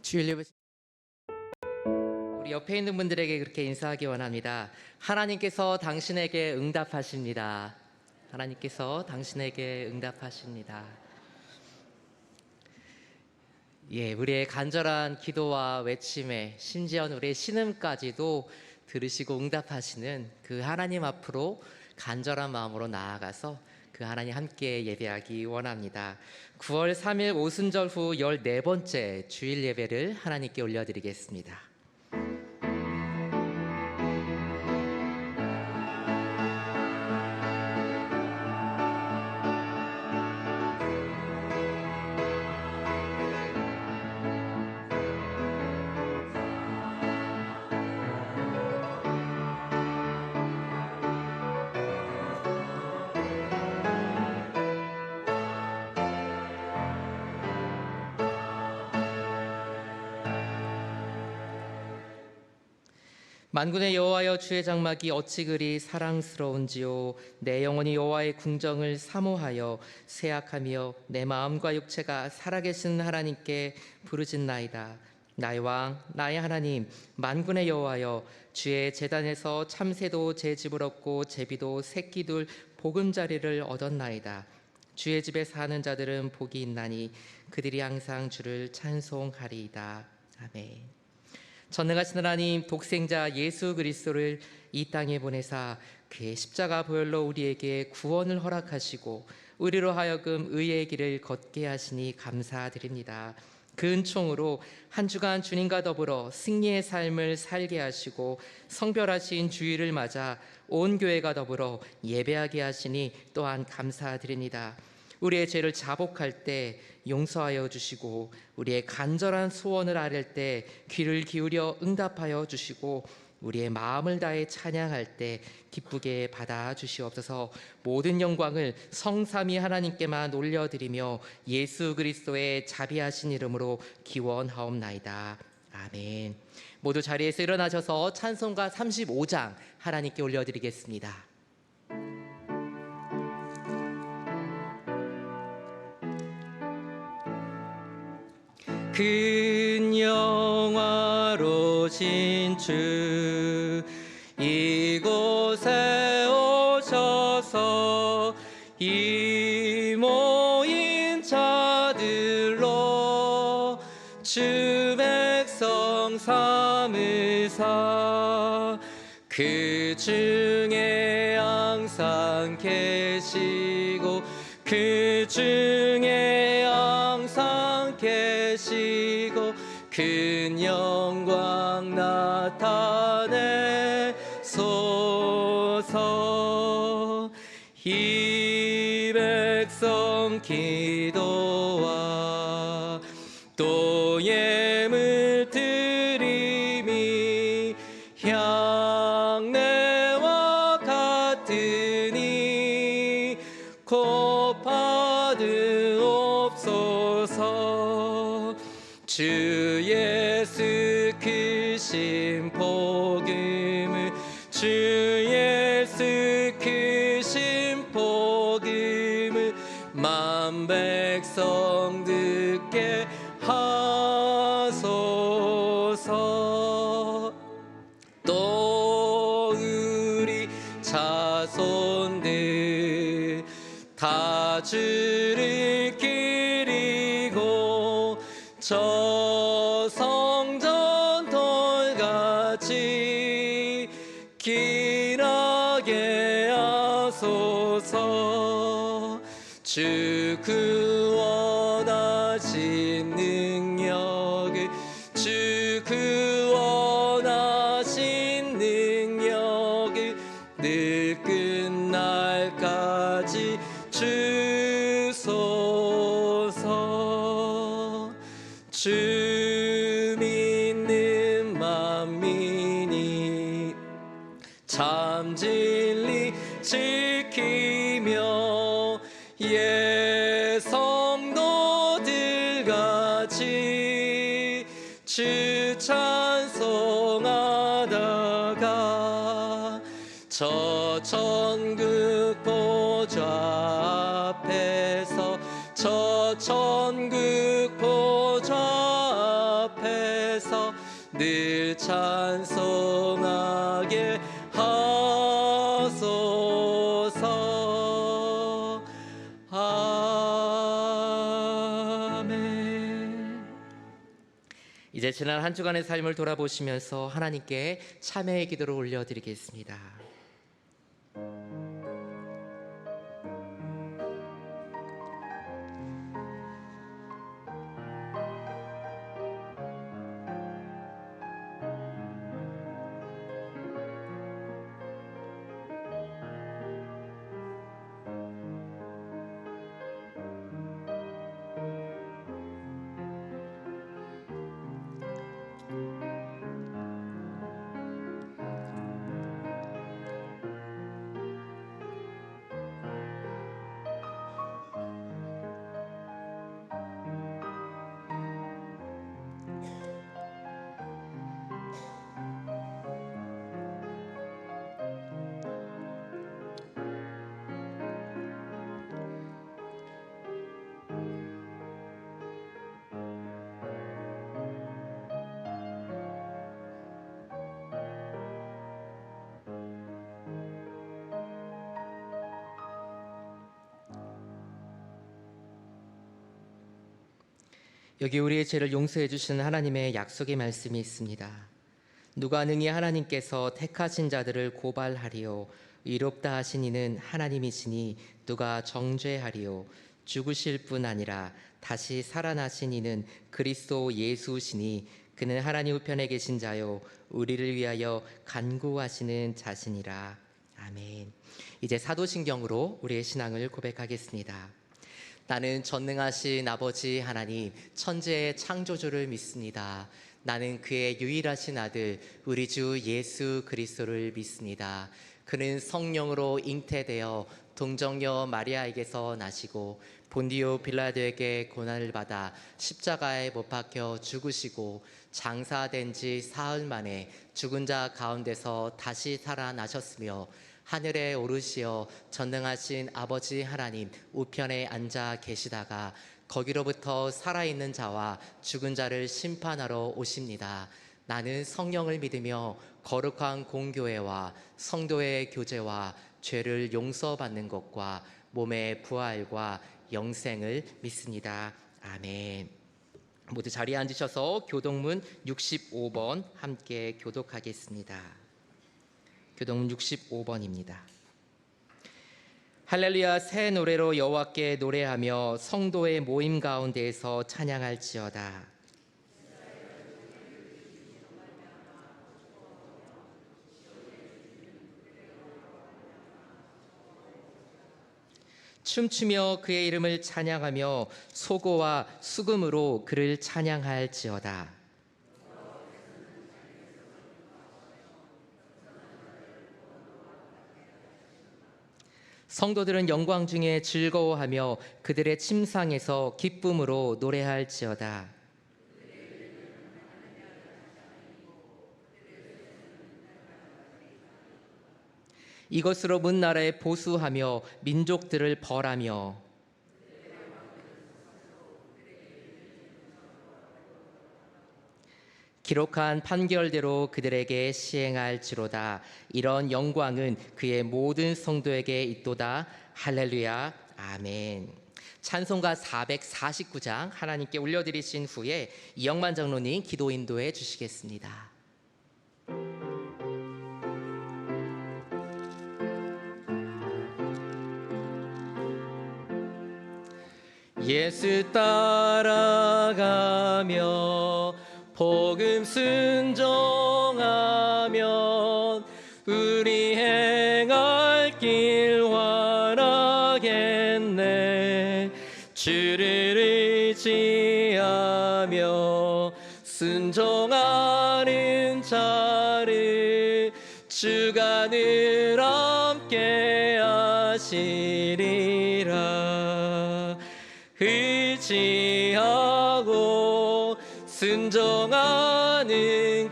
주일 예배 우리 옆에 있는 분들에게 그렇게 인사하기 원합니다. 하나님께서 당신에게 응답하십니다. 하나님께서 당신에게 응답하십니다. 우리의 간절한 기도와 외침에 심지어 우리의 신음까지도 들으시고 응답하시는 그 하나님 앞으로 간절한 마음으로 나아가서 그 하나님 함께 예배하기 원합니다. 9월 3일 오순절 후 14번째 주일 예배를 하나님께 올려드리겠습니다. 만군의 여호와여, 주의 장막이 어찌 그리 사랑스러운지요. 내 영혼이 여호와의 궁정을 사모하여 세약하며 내 마음과 육체가 살아계신 하나님께 부르짖나이다. 나의 왕 나의 하나님 만군의 여호와여, 주의 제단에서 참새도 제 집을 얻고 제비도 새끼둘 보금자리를 얻었나이다. 주의 집에 사는 자들은 복이 있나니 그들이 항상 주를 찬송하리이다. 아멘. 전능하신 하나님, 독생자 예수 그리스도를 이 땅에 보내사 그의 십자가 보혈로 우리에게 구원을 허락하시고 우리로 하여금 의의 길을 걷게 하시니 감사드립니다. 그 은총으로 한 주간 주님과 더불어 승리의 삶을 살게 하시고 성별하신 주일을 맞아 온 교회가 더불어 예배하게 하시니 또한 감사드립니다. 우리의 죄를 자복할 때 용서하여 주시고 우리의 간절한 소원을 아뢰 때 귀를 기울여 응답하여 주시고 우리의 마음을 다해 찬양할 때 기쁘게 받아 주시옵소서. 모든 영광을 성삼위 하나님께만 올려드리며 예수 그리스도의 자비하신 이름으로 기원하옵나이다. 아멘. 모두 자리에서 일어나셔서 찬송가 35장 하나님께 올려드리겠습니다. 큰 영화로신 주 이곳에 오셔서 이 모인 자들로 주 백성 삼으사 그 중에 항상 계시고 그 중에 항상 계시고 큰 영광 나타내소서. 이 백성 기도와 또 예물 드림이 향내와 같으니 곧 받으옵소서. 주 예수 크신 복음을 주 예수 크신 복음을 만 백성 듣게 하소서. 또 우리 자손들 다 주를 기리고 저 성전 돌같이 길하게 하소서. 주 구원하신 능력을 주 구원하신 능력을 늘 끝날까지 주소서. 주 믿는 만민이 참 진리 지키며 예 성도들 같이 주 찬송하다가 저 천국 보좌 앞에서 저 천국 보좌 앞에 위에서 늘 찬송하게 하소서. 아멘. 이제 지난 한 주간의 삶을 돌아보시면서 하나님께 참회의 기도를 올려드리겠습니다. 여기 우리의 죄를 용서해 주시는 하나님의 약속의 말씀이 있습니다. 누가 능히 하나님께서 택하신 자들을 고발하리요 의롭다 하신 이는 하나님이시니 누가 정죄하리요 죽으실 뿐 아니라 다시 살아나신 이는 그리스도 예수시니 그는 하나님 우편에 계신 자요 우리를 위하여 간구하시는 자신이라. 아멘. 이제 사도신경으로 우리의 신앙을 고백하겠습니다. 나는 전능하신 아버지 하나님 천지의 창조주를 믿습니다. 나는 그의 유일하신 아들 우리 주 예수 그리스도를 믿습니다. 그는 성령으로 잉태되어 동정녀 마리아에게서 나시고 본디오 빌라도에게 고난을 받아 십자가에 못 박혀 죽으시고 장사된 지 사흘 만에 죽은 자 가운데서 다시 살아나셨으며 하늘에 오르시어 전능하신 아버지 하나님 우편에 앉아 계시다가 거기로부터 살아있는 자와 죽은 자를 심판하러 오십니다. 나는 성령을 믿으며 거룩한 공교회와 성도의 교제와 죄를 용서받는 것과 몸의 부활과 영생을 믿습니다. 아멘. 모두 자리에 앉으셔서 교동문 65번 함께 교독하겠습니다. 교동문 65번입니다. 할렐루야. 새 노래로 여호와께 노래하며 성도의 모임 가운데에서 찬양할지어다. 춤추며 그의 이름을 찬양하며 소고와 수금으로 그를 찬양할지어다. 성도들은 영광 중에 즐거워하며 그들의 침상에서 기쁨으로 노래할지어다. 이것으로 문 나라에 보수하며 민족들을 벌하며 기록한 판결대로 그들에게 시행할지로다. 이런 영광은 그의 모든 성도에게 있도다. 할렐루야. 아멘. 찬송가 449장 하나님께 올려드리신 후에 이영만 장로님 기도 인도해 주시겠습니다. 예수 따라가며 복음 순종하면 우리 행할 길 환하겠네. 주를 의지하며 순종하는 자를 주가 늘 함께 하시리라. 의지하고 순종하는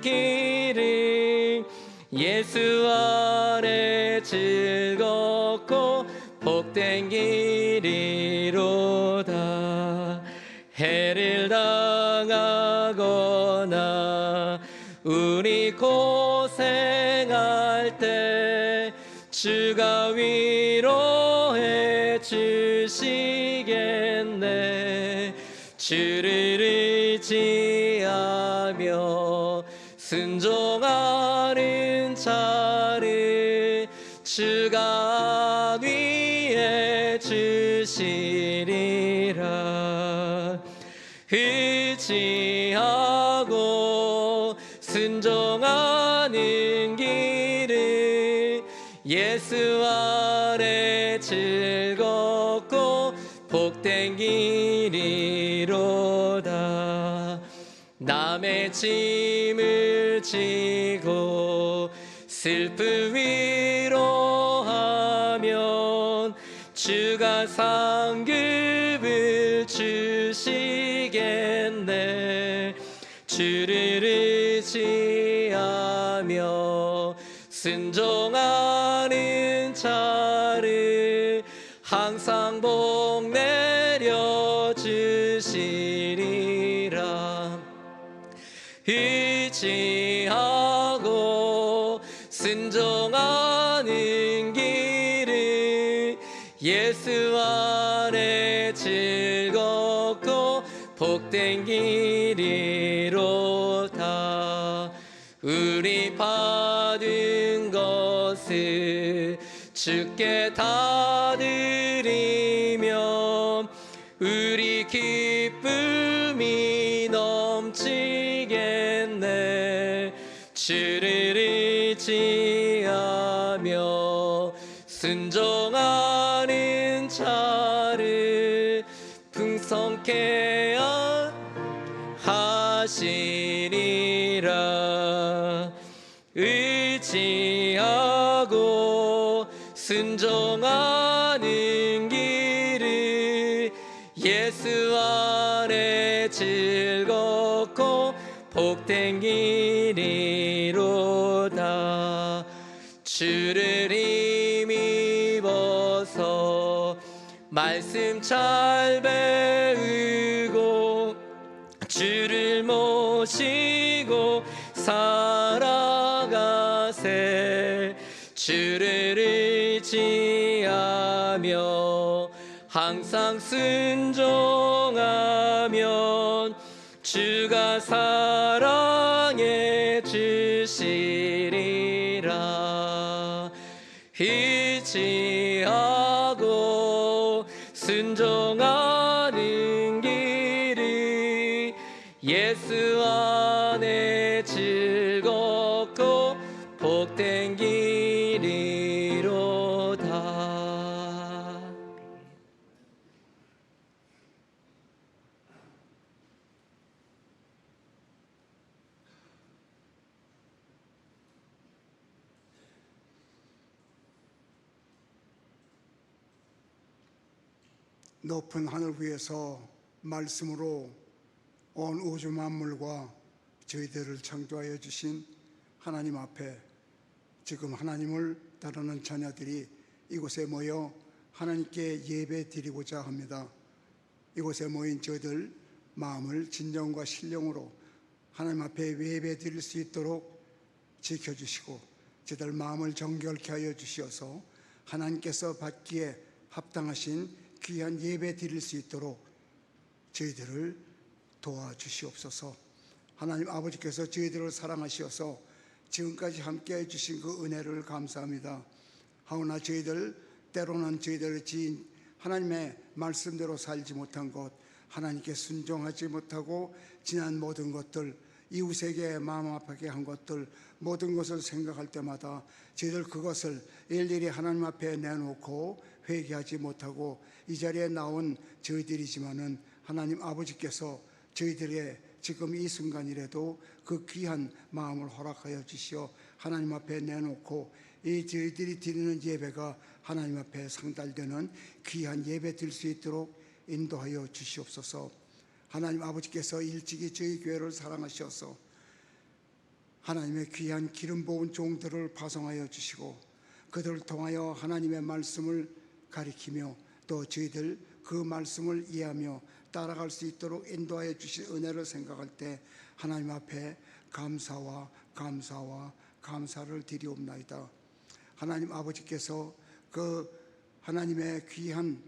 길을 예수 안에 즐겁고 복된 길이로다. 해를 당하거나 우리 고생할 때 주가 위로해 주시겠네. 주를 의지하며 순종하는 자를 주가 위해 주시리라. 의지하고 순종하는 길을 예수 아래 즐겁고 복된 길이로다. 남의 짐을 지고 슬픔 위로하면 주가 상급을 주시겠네. 주를 의지하며 순종하는 자를 항상 복 내려 주시리라. 의지하고 순종하는 길을 예수 안에 즐겁고 복된 길이로다. 우리 받은 것을 주께 다 드리면 우리 기쁨이 넘치겠네. 주를 의지하며 순종하는 자를 풍성케 하시리라. 의지하고 순종하는 길을 예수 안에 즐겁고 복된 길이로다. 주를 힘입어서 말씀 잘 배우고 주를 모시고 살아가세. 주를 의지하며 항상 순종하면 주가 사랑해 주시리라. 의지하고 순종하는 길을 예수 안에 즐겁고 복된 길이로다. 높은 하늘 위에서 말씀으로 온 우주 만물과 저희들을 창조하여 주신 하나님 앞에 지금 하나님을 따르는 자녀들이 이곳에 모여 하나님께 예배 드리고자 합니다. 이곳에 모인 저희들 마음을 진정과 신령으로 하나님 앞에 예배 드릴 수 있도록 지켜주시고 저희들 마음을 정결케 하여 주시어서 하나님께서 받기에 합당하신 귀한 예배 드릴 수 있도록 저희들을 도와주시옵소서. 하나님 아버지께서 저희들을 사랑하시어서 지금까지 함께해 주신 그 은혜를 감사합니다. 하오나 저희들 때로는 저희들의 지인 하나님의 말씀대로 살지 못한 것, 하나님께 순종하지 못하고 지난 모든 것들, 이웃에게 마음 아프게 한 것들, 모든 것을 생각할 때마다 저희들 그것을 일일이 하나님 앞에 내놓고 회개하지 못하고 이 자리에 나온 저희들이지만은 하나님 아버지께서 저희들의 지금 이 순간이라도 그 귀한 마음을 허락하여 주시어 하나님 앞에 내놓고 이 저희들이 드리는 예배가 하나님 앞에 상달되는 귀한 예배 드릴 수 있도록 인도하여 주시옵소서. 하나님 아버지께서 일찍이 저희 교회를 사랑하셔서 하나님의 귀한 기름 부은 종들을 파송하여 주시고 그들을 통하여 하나님의 말씀을 가리키며 또 저희들 그 말씀을 이해하며 따라갈 수 있도록 인도하여 주신 은혜를 생각할 때 하나님 앞에 감사와 감사를 드리옵나이다. 하나님 아버지께서 그 하나님의 귀한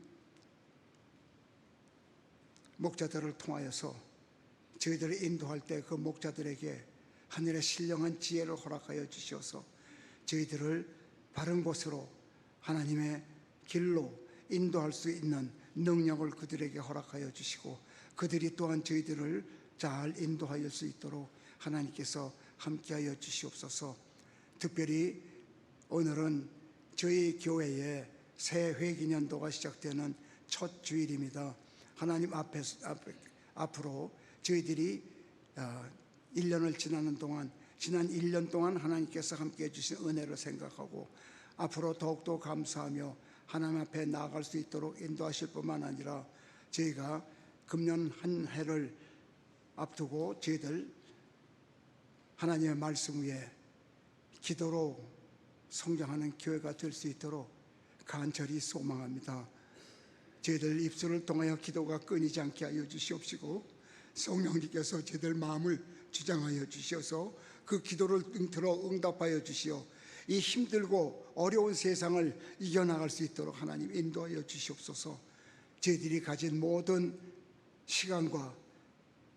목자들을 통하여서 저희들을 인도할 때 그 목자들에게 하늘의 신령한 지혜를 허락하여 주셔서 저희들을 바른 곳으로 하나님의 길로 인도할 수 있는 능력을 그들에게 허락하여 주시고 그들이 또한 저희들을 잘 인도할 수 있도록 하나님께서 함께하여 주시옵소서. 특별히 오늘은 저희 교회의 새 회기년도가 시작되는 첫 주일입니다. 하나님 앞으로 저희들이 1년을 지나는 동안 지난 1년 동안 하나님께서 함께해 주신 은혜를 생각하고 앞으로 더욱더 감사하며 하나님 앞에 나아갈 수 있도록 인도하실 뿐만 아니라 저희가 금년 한 해를 앞두고 저희들 하나님의 말씀 위에 기도로 성장하는 교회가 될 수 있도록 간절히 소망합니다. 저희들 입술을 통하여 기도가 끊이지 않게 하여 주시옵시고 성령님께서 저희들 마음을 주장하여 주셔서 그 기도를 들어 응답하여 주시어 이 힘들고 어려운 세상을 이겨나갈 수 있도록 하나님 인도하여 주시옵소서. 저희들이 가진 모든 시간과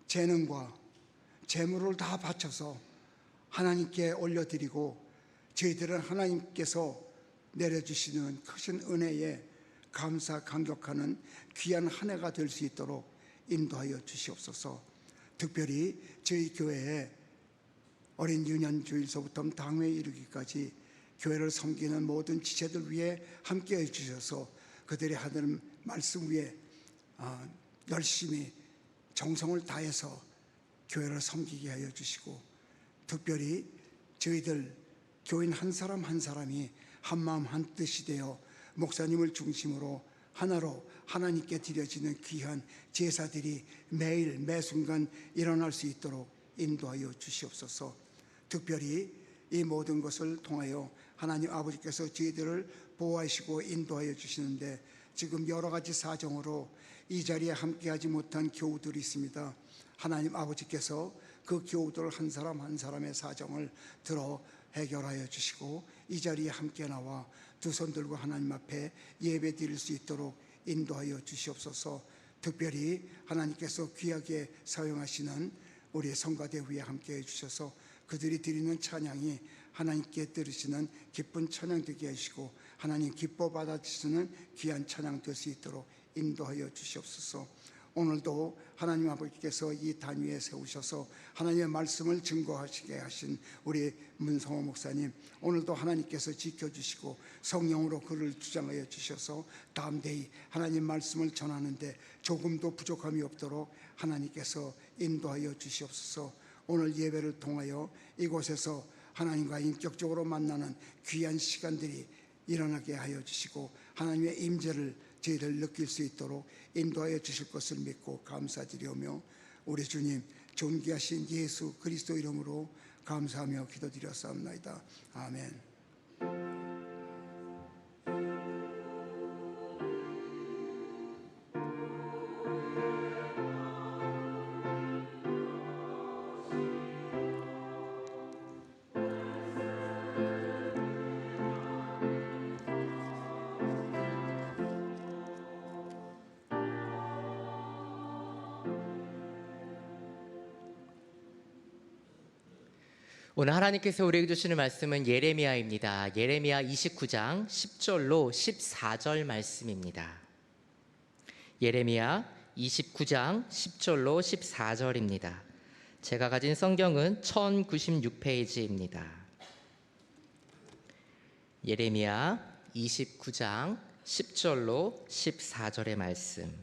재능과 재물을 다 바쳐서 하나님께 올려드리고 저희들은 하나님께서 내려주시는 크신 은혜에 감사 감격하는 귀한 한 해가 될 수 있도록 인도하여 주시옵소서. 특별히 저희 교회에 어린 유년 주일서부터 당회에 이르기까지 교회를 섬기는 모든 지체들 위해 함께해 주셔서 그들의 하늘 말씀 위에 열심히 정성을 다해서 교회를 섬기게 하여 주시고 특별히 저희들 교인 한 사람 한 사람이 한마음 한뜻이 되어 목사님을 중심으로 하나로 하나님께 드려지는 귀한 제사들이 매일 매순간 일어날 수 있도록 인도하여 주시옵소서. 특별히 이 모든 것을 통하여 하나님 아버지께서 저희들을 보호하시고 인도하여 주시는데 지금 여러 가지 사정으로 이 자리에 함께하지 못한 교우들이 있습니다. 하나님 아버지께서 그 교우들 한 사람 한 사람의 사정을 들어 해결하여 주시고 이 자리에 함께 나와 두 손 들고 하나님 앞에 예배 드릴 수 있도록 인도하여 주시옵소서. 특별히 하나님께서 귀하게 사용하시는 우리 성가대 위에 함께해 주셔서 그들이 드리는 찬양이 하나님께 들으시는 기쁜 찬양 되게 하시고 하나님 기뻐 받아주시는 귀한 찬양 될 수 있도록 인도하여 주시옵소서. 오늘도 하나님 아버지께서 이 단위에 세우셔서 하나님의 말씀을 증거하시게 하신 우리 문성호 목사님, 오늘도 하나님께서 지켜주시고 성령으로 그를 주장하여 주셔서 담대히 하나님 말씀을 전하는데 조금도 부족함이 없도록 하나님께서 인도하여 주시옵소서. 오늘 예배를 통하여 이곳에서 하나님과 인격적으로 만나는 귀한 시간들이 일어나게 하여 주시고 하나님의 임재를 저희를 느낄 수 있도록 인도하여 주실 것을 믿고 감사드리오며 우리 주님 존귀하신 예수 그리스도 이름으로 감사하며 기도드렸사옵나이다. 아멘. 오늘 하나님께서 우리에게 주시는 말씀은 예레미야입니다. 예레미야 29장 10절로 14절 말씀입니다. 예레미야 29장 10절로 14절입니다. 제가 가진 성경은 1096페이지입니다. 예레미야 29장 10절로 14절의 말씀.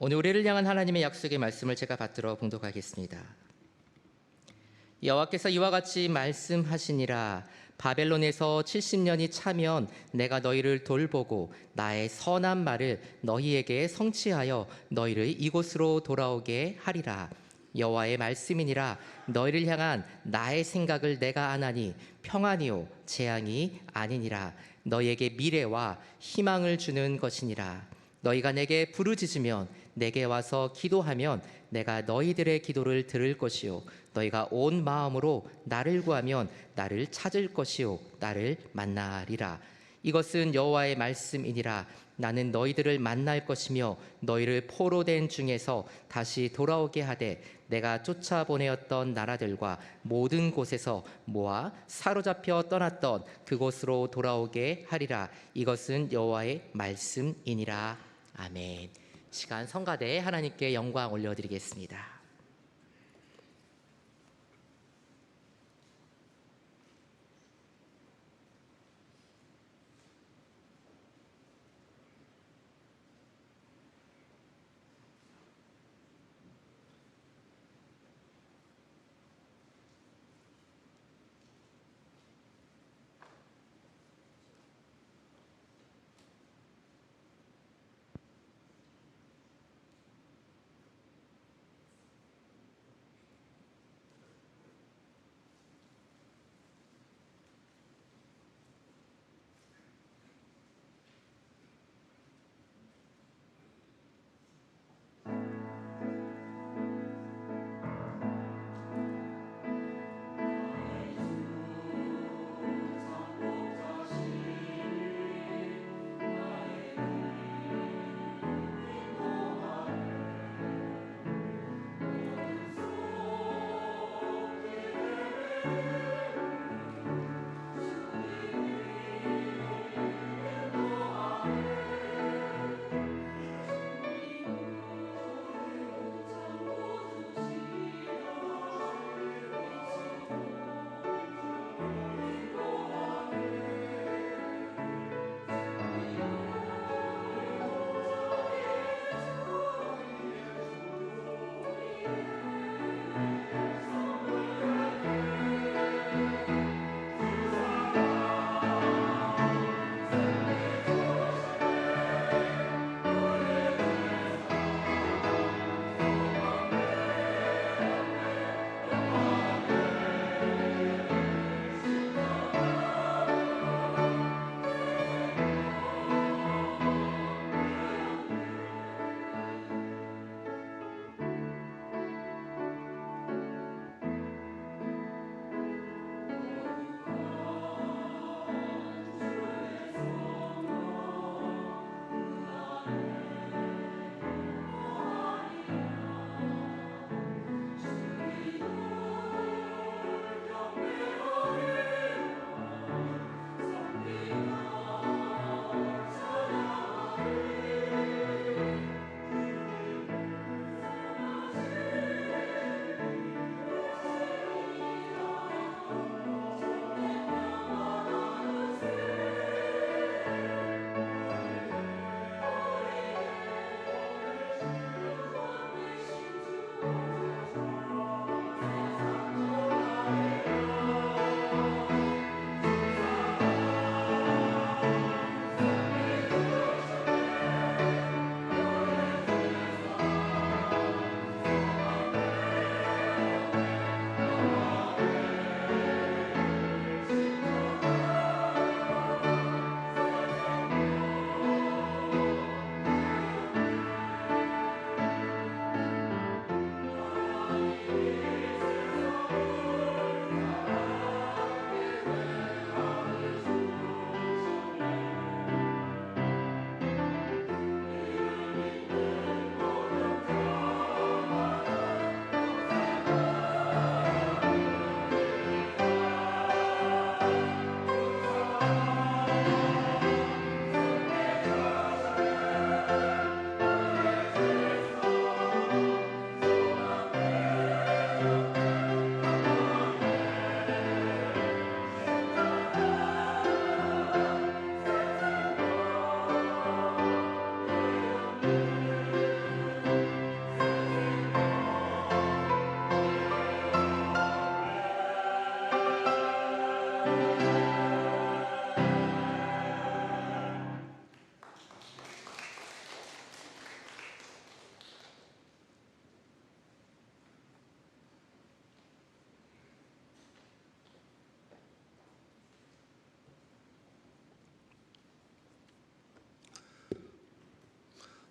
오늘 우리를 향한 하나님의 약속의 말씀을 제가 받들어 봉독하겠습니다. 여호와께서 이와 같이 말씀하시니라. 바벨론에서 70년이 차면 내가 너희를 돌보고 나의 선한 말을 너희에게 성취하여 너희를 이곳으로 돌아오게 하리라. 여호와의 말씀이니라. 너희를 향한 나의 생각을 내가 아나니 평안이요 재앙이 아니니라. 너희에게 미래와 희망을 주는 것이니라. 너희가 내게 부르짖으면 내게 와서 기도하면 내가 너희들의 기도를 들을 것이요 너희가 온 마음으로 나를 구하면 나를 찾을 것이요 나를 만나리라. 이것은 여호와의 말씀이니라. 나는 너희들을 만날 것이며 너희를 포로된 중에서 다시 돌아오게 하되 내가 쫓아보내었던 나라들과 모든 곳에서 모아 사로잡혀 떠났던 그곳으로 돌아오게 하리라. 이것은 여호와의 말씀이니라. 아멘. 시간 성가대에 하나님께 영광 올려드리겠습니다.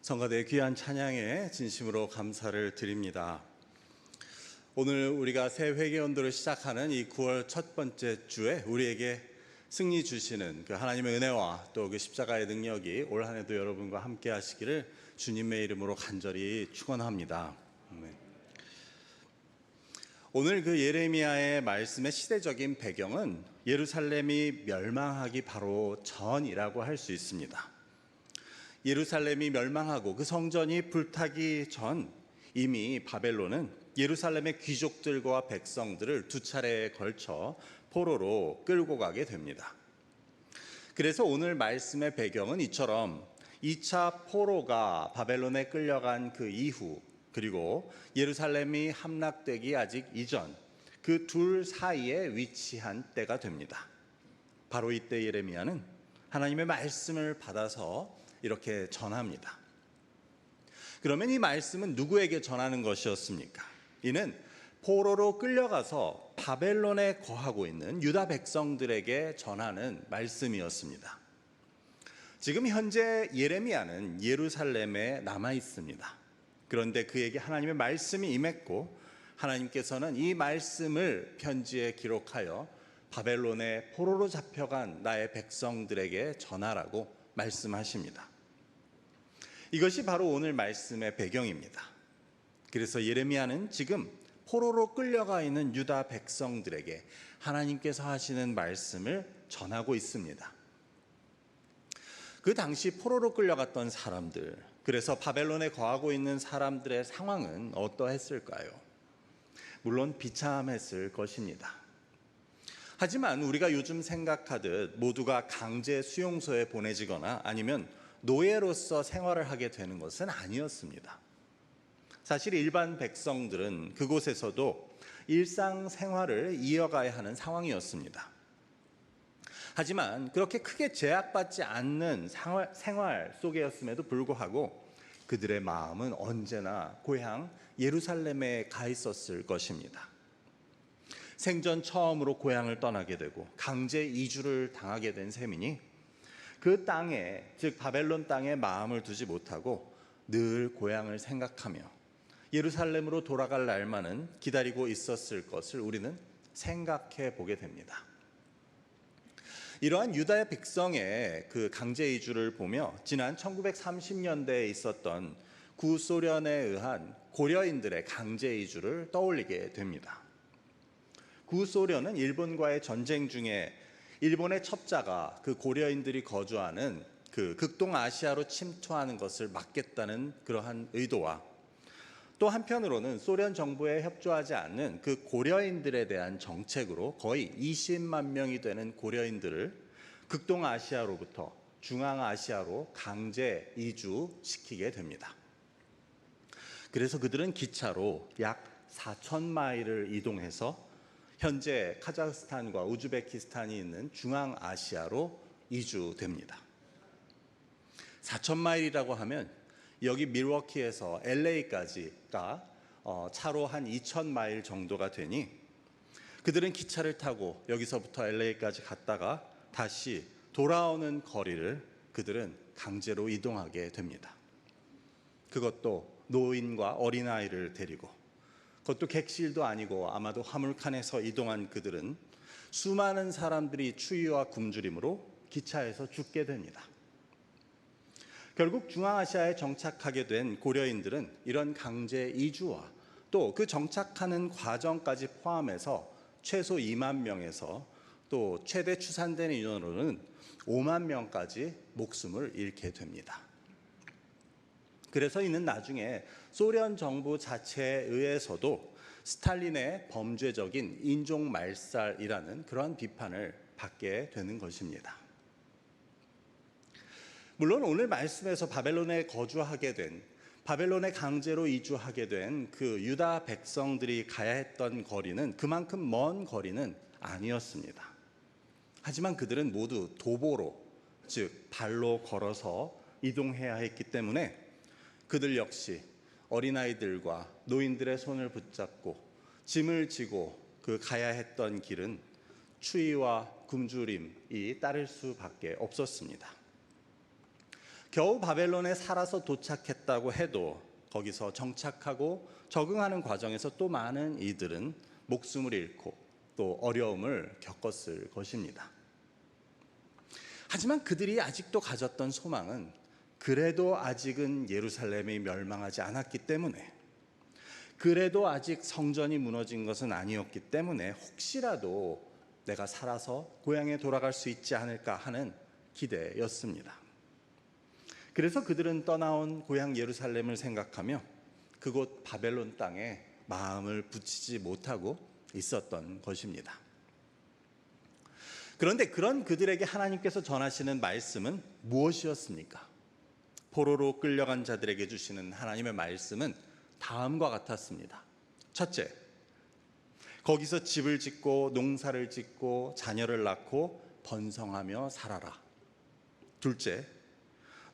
성가대의 귀한 찬양에 진심으로 감사를 드립니다. 오늘 우리가 새 회개연도를 시작하는 이 9월 첫 번째 주에 우리에게 승리 주시는 그 하나님의 은혜와 또 그 십자가의 능력이 올 한 해도 여러분과 함께 하시기를 주님의 이름으로 간절히 축원합니다. 오늘 그 예레미야의 말씀의 시대적인 배경은 예루살렘이 멸망하기 바로 전이라고 할 수 있습니다. 예루살렘이 멸망하고 그 성전이 불타기 전 이미 바벨론은 예루살렘의 귀족들과 백성들을 두 차례에 걸쳐 포로로 끌고 가게 됩니다. 그래서 오늘 말씀의 배경은 이처럼 2차 포로가 바벨론에 끌려간 그 이후, 그리고 예루살렘이 함락되기 아직 이전, 그 둘 사이에 위치한 때가 됩니다. 바로 이때 예레미야는 하나님의 말씀을 받아서 이렇게 전합니다. 그러면 이 말씀은 누구에게 전하는 것이었습니까? 이는 포로로 끌려가서 바벨론에 거하고 있는 유다 백성들에게 전하는 말씀이었습니다. 지금 현재 예레미야는 예루살렘에 남아 있습니다. 그런데 그에게 하나님의 말씀이 임했고 하나님께서는 이 말씀을 편지에 기록하여 바벨론에 포로로 잡혀간 나의 백성들에게 전하라고 말씀하십니다. 이것이 바로 오늘 말씀의 배경입니다. 그래서 예레미야는 지금 포로로 끌려가 있는 유다 백성들에게 하나님께서 하시는 말씀을 전하고 있습니다. 그 당시 포로로 끌려갔던 사람들, 그래서 바벨론에 거하고 있는 사람들의 상황은 어떠했을까요? 물론 비참했을 것입니다. 하지만 우리가 요즘 생각하듯 모두가 강제 수용소에 보내지거나 아니면 노예로서 생활을 하게 되는 것은 아니었습니다. 사실 일반 백성들은 그곳에서도 일상생활을 이어가야 하는 상황이었습니다. 하지만 그렇게 크게 제약받지 않는 생활 속이었음에도 불구하고 그들의 마음은 언제나 고향 예루살렘에 가 있었을 것입니다. 생전 처음으로 고향을 떠나게 되고 강제 이주를 당하게 된 셈이니 그 땅에, 즉 바벨론 땅에 마음을 두지 못하고 늘 고향을 생각하며 예루살렘으로 돌아갈 날만은 기다리고 있었을 것을 우리는 생각해 보게 됩니다. 이러한 유다의 백성의 그 강제 이주를 보며 지난 1930년대에 있었던 구소련에 의한 고려인들의 강제 이주를 떠올리게 됩니다. 구소련은 일본과의 전쟁 중에 일본의 첩자가 그 고려인들이 거주하는 그 극동아시아로 침투하는 것을 막겠다는 그러한 의도와 또 한편으로는 소련 정부에 협조하지 않는 그 고려인들에 대한 정책으로 거의 20만 명이 되는 고려인들을 극동아시아로부터 중앙아시아로 강제 이주시키게 됩니다. 그래서 그들은 기차로 약 4,000마일을 이동해서 현재 카자흐스탄과 우즈베키스탄이 있는 중앙아시아로 이주됩니다. 4,000마일이라고 하면 여기 밀워키에서 LA까지가 차로 한 2,000마일 정도가 되니 그들은 기차를 타고 여기서부터 LA까지 갔다가 다시 돌아오는 거리를 그들은 강제로 이동하게 됩니다. 그것도 노인과 어린아이를 데리고, 그것도 객실도 아니고 아마도 화물칸에서 이동한 그들은 수많은 사람들이 추위와 굶주림으로 기차에서 죽게 됩니다. 결국 중앙아시아에 정착하게 된 고려인들은 이런 강제 이주와 또 그 정착하는 과정까지 포함해서 최소 2만 명에서 또 최대 추산되는 인원으로는 5만 명까지 목숨을 잃게 됩니다. 그래서 이는 나중에 소련 정부 자체에 의해서도 스탈린의 범죄적인 인종 말살이라는 그런 비판을 받게 되는 것입니다. 물론 오늘 말씀에서 바벨론에 거주하게 된, 바벨론에 강제로 이주하게 된 그 유다 백성들이 가야 했던 거리는 그만큼 먼 거리는 아니었습니다. 하지만 그들은 모두 도보로, 즉 발로 걸어서 이동해야 했기 때문에 그들 역시 어린아이들과 노인들의 손을 붙잡고 짐을 지고 그 가야 했던 길은 추위와 굶주림이 따를 수밖에 없었습니다. 겨우 바벨론에 살아서 도착했다고 해도 거기서 정착하고 적응하는 과정에서 또 많은 이들은 목숨을 잃고 또 어려움을 겪었을 것입니다. 하지만 그들이 아직도 가졌던 소망은 그래도 아직은 예루살렘이 멸망하지 않았기 때문에, 그래도 아직 성전이 무너진 것은 아니었기 때문에 혹시라도 내가 살아서 고향에 돌아갈 수 있지 않을까 하는 기대였습니다. 그래서 그들은 떠나온 고향 예루살렘을 생각하며 그곳 바벨론 땅에 마음을 붙이지 못하고 있었던 것입니다. 그런데 그런 그들에게 하나님께서 전하시는 말씀은 무엇이었습니까? 포로로 끌려간 자들에게 주시는 하나님의 말씀은 다음과 같았습니다. 첫째, 거기서 집을 짓고 농사를 짓고 자녀를 낳고 번성하며 살아라. 둘째,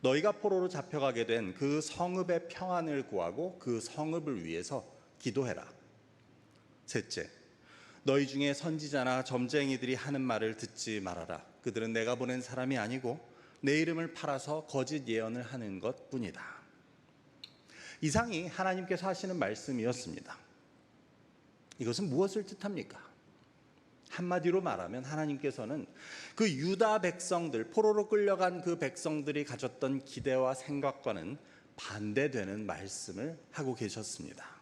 너희가 포로로 잡혀가게 된 그 성읍의 평안을 구하고 그 성읍을 위해서 기도해라. 셋째, 너희 중에 선지자나 점쟁이들이 하는 말을 듣지 말아라. 그들은 내가 보낸 사람이 아니고 내 이름을 팔아서 거짓 예언을 하는 것뿐이다. 이상이 하나님께서 하시는 말씀이었습니다. 이것은 무엇을 뜻합니까? 한마디로 말하면 하나님께서는 그 유다 백성들, 포로로 끌려간 그 백성들이 가졌던 기대와 생각과는 반대되는 말씀을 하고 계셨습니다.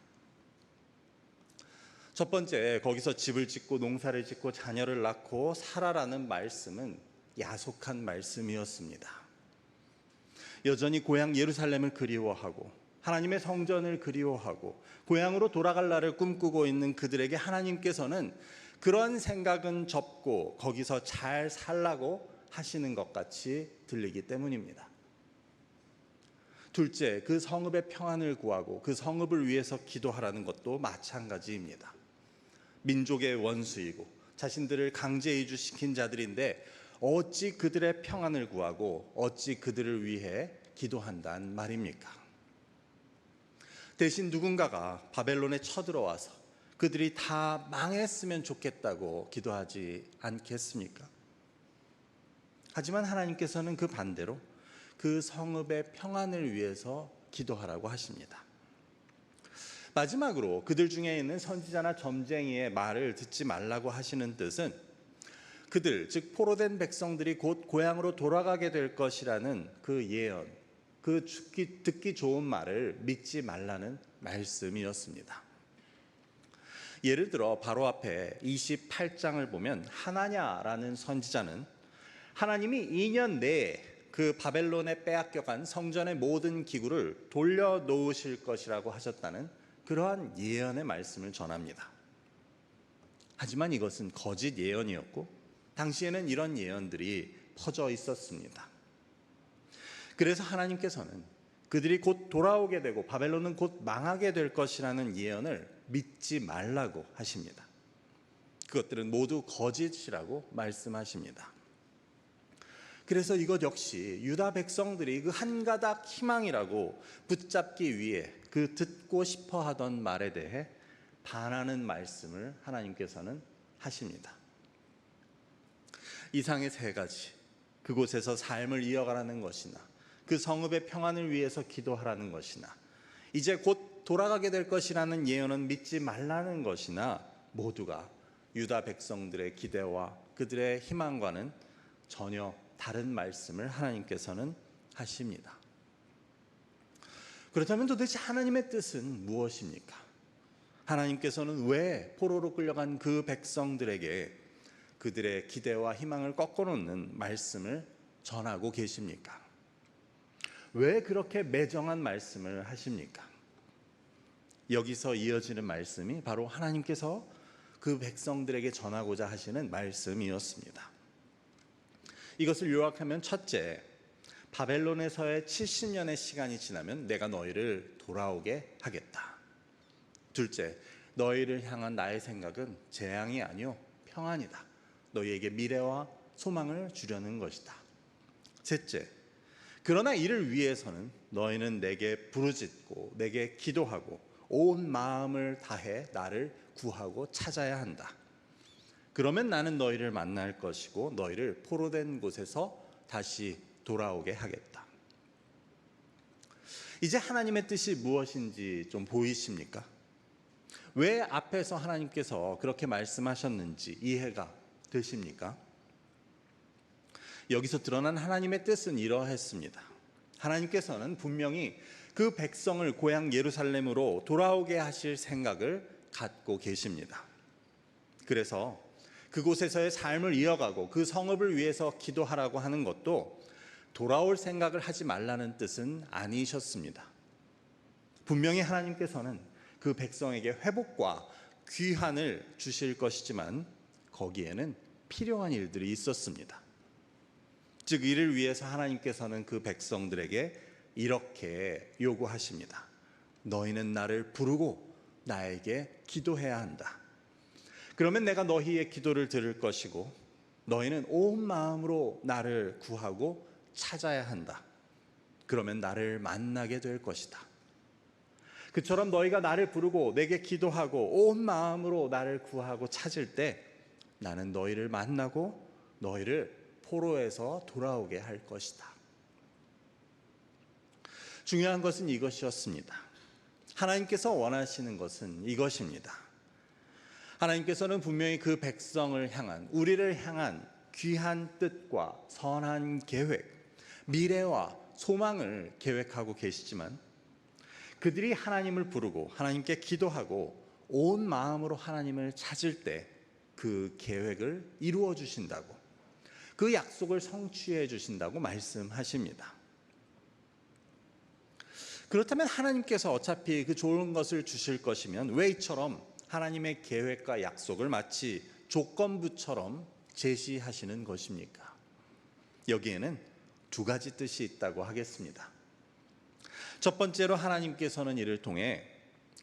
첫 번째, 거기서 집을 짓고 농사를 짓고 자녀를 낳고 살아라는 말씀은 야속한 말씀이었습니다. 여전히 고향 예루살렘을 그리워하고 하나님의 성전을 그리워하고 고향으로 돌아갈 날을 꿈꾸고 있는 그들에게 하나님께서는 그런 생각은 접고 거기서 잘 살라고 하시는 것 같이 들리기 때문입니다. 둘째, 그 성읍의 평안을 구하고 그 성읍을 위해서 기도하라는 것도 마찬가지입니다. 민족의 원수이고 자신들을 강제 이주시킨 자들인데 어찌 그들의 평안을 구하고 어찌 그들을 위해 기도한단 말입니까? 대신 누군가가 바벨론에 쳐들어와서 그들이 다 망했으면 좋겠다고 기도하지 않겠습니까? 하지만 하나님께서는 그 반대로 그 성읍의 평안을 위해서 기도하라고 하십니다. 마지막으로 그들 중에 있는 선지자나 점쟁이의 말을 듣지 말라고 하시는 뜻은 그들, 즉 포로된 백성들이 곧 고향으로 돌아가게 될 것이라는 그 예언, 그 듣기 좋은 말을 믿지 말라는 말씀이었습니다. 예를 들어 바로 앞에 28장을 보면 하나냐라는 선지자는 하나님이 2년 내에 그 바벨론에 빼앗겨간 성전의 모든 기구를 돌려놓으실 것이라고 하셨다는 그러한 예언의 말씀을 전합니다. 하지만 이것은 거짓 예언이었고 당시에는 이런 예언들이 퍼져 있었습니다. 그래서 하나님께서는 그들이 곧 돌아오게 되고 바벨론은 곧 망하게 될 것이라는 예언을 믿지 말라고 하십니다. 그것들은 모두 거짓이라고 말씀하십니다. 그래서 이것 역시 유다 백성들이 그 한 가닥 희망이라고 붙잡기 위해 그 듣고 싶어 하던 말에 대해 반하는 말씀을 하나님께서는 하십니다. 이상의 세 가지, 그곳에서 삶을 이어가라는 것이나 그 성읍의 평안을 위해서 기도하라는 것이나 이제 곧 돌아가게 될 것이라는 예언은 믿지 말라는 것이나 모두가 유다 백성들의 기대와 그들의 희망과는 전혀 다른 말씀을 하나님께서는 하십니다. 그렇다면 도대체 하나님의 뜻은 무엇입니까? 하나님께서는 왜 포로로 끌려간 그 백성들에게 그들의 기대와 희망을 꺾어놓는 말씀을 전하고 계십니까? 왜 그렇게 매정한 말씀을 하십니까? 여기서 이어지는 말씀이 바로 하나님께서 그 백성들에게 전하고자 하시는 말씀이었습니다. 이것을 요약하면 첫째, 바벨론에서의 70년의 시간이 지나면 내가 너희를 돌아오게 하겠다. 둘째, 너희를 향한 나의 생각은 재앙이 아니요 평안이다. 너희에게 미래와 소망을 주려는 것이다. 셋째, 그러나 이를 위해서는 너희는 내게 부르짖고 내게 기도하고 온 마음을 다해 나를 구하고 찾아야 한다. 그러면 나는 너희를 만날 것이고 너희를 포로된 곳에서 다시 돌아오게 하겠다. 이제 하나님의 뜻이 무엇인지 좀 보이십니까? 왜 앞에서 하나님께서 그렇게 말씀하셨는지 이해가 되십니까? 여기서 드러난 하나님의 뜻은 이러했습니다. 하나님께서는 분명히 그 백성을 고향 예루살렘으로 돌아오게 하실 생각을 갖고 계십니다. 그래서 그곳에서의 삶을 이어가고 그 성읍을 위해서 기도하라고 하는 것도 돌아올 생각을 하지 말라는 뜻은 아니셨습니다. 분명히 하나님께서는 그 백성에게 회복과 귀환을 주실 것이지만 거기에는 필요한 일들이 있었습니다. 즉 이를 위해서 하나님께서는 그 백성들에게 이렇게 요구하십니다. 너희는 나를 부르고 나에게 기도해야 한다. 그러면 내가 너희의 기도를 들을 것이고 너희는 온 마음으로 나를 구하고 찾아야 한다. 그러면 나를 만나게 될 것이다. 그처럼 너희가 나를 부르고 내게 기도하고 온 마음으로 나를 구하고 찾을 때 나는 너희를 만나고 너희를 포로에서 돌아오게 할 것이다. 중요한 것은 이것이었습니다. 하나님께서 원하시는 것은 이것입니다. 하나님께서는 분명히 그 백성을 향한, 우리를 향한 귀한 뜻과 선한 계획, 미래와 소망을 계획하고 계시지만 그들이 하나님을 부르고 하나님께 기도하고 온 마음으로 하나님을 찾을 때 그 계획을 이루어 주신다고, 그 약속을 성취해 주신다고 말씀하십니다. 그렇다면 하나님께서 어차피 그 좋은 것을 주실 것이면 왜 이처럼 하나님의 계획과 약속을 마치 조건부처럼 제시하시는 것입니까? 여기에는 두 가지 뜻이 있다고 하겠습니다. 첫 번째로 하나님께서는 이를 통해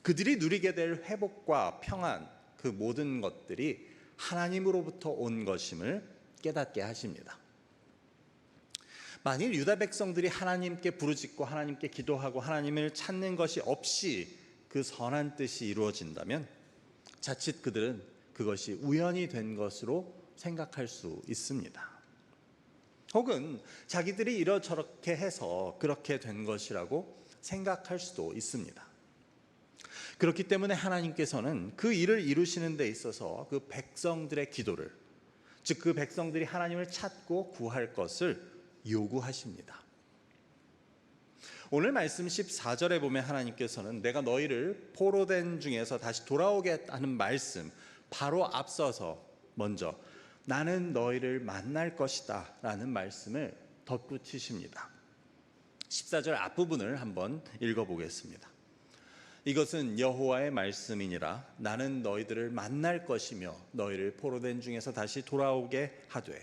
그들이 누리게 될 회복과 평안, 그 모든 것들이 하나님으로부터 온 것임을 깨닫게 하십니다. 만일 유다 백성들이 하나님께 부르짖고 하나님께 기도하고 하나님을 찾는 것이 없이 그 선한 뜻이 이루어진다면 자칫 그들은 그것이 우연히 된 것으로 생각할 수 있습니다. 혹은 자기들이 이러저렇게 해서 그렇게 된 것이라고 생각할 수도 있습니다. 그렇기 때문에 하나님께서는 그 일을 이루시는 데 있어서 그 백성들의 기도를, 즉 그 백성들이 하나님을 찾고 구할 것을 요구하십니다. 오늘 말씀 14절에 보면 하나님께서는 내가 너희를 포로된 중에서 다시 돌아오게 하는 말씀 바로 앞서서 먼저 나는 너희를 만날 것이다 라는 말씀을 덧붙이십니다. 14절 앞부분을 한번 읽어보겠습니다. 이것은 여호와의 말씀이니라. 나는 너희들을 만날 것이며 너희를 포로된 중에서 다시 돌아오게 하되.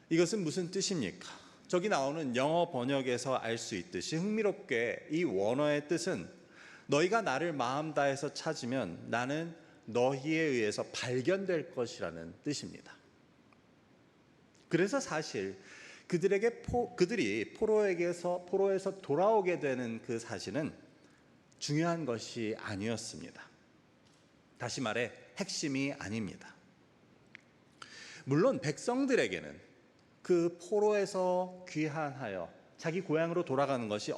이것은 무슨 뜻입니까? 저기 나오는 영어 번역에서 알 수 있듯이 흥미롭게 이 원어의 뜻은 너희가 나를 마음 다해서 찾으면 나는 너희에 의해서 발견될 것이라는 뜻입니다. 그래서 사실 그들이 포로에서 돌아오게 되는 그 사실은 중요한 것이 아니었습니다. 다시 말해 핵심이 아닙니다. 물론 백성들에게는 그 포로에서 귀환하여 자기 고향으로 돌아가는 것이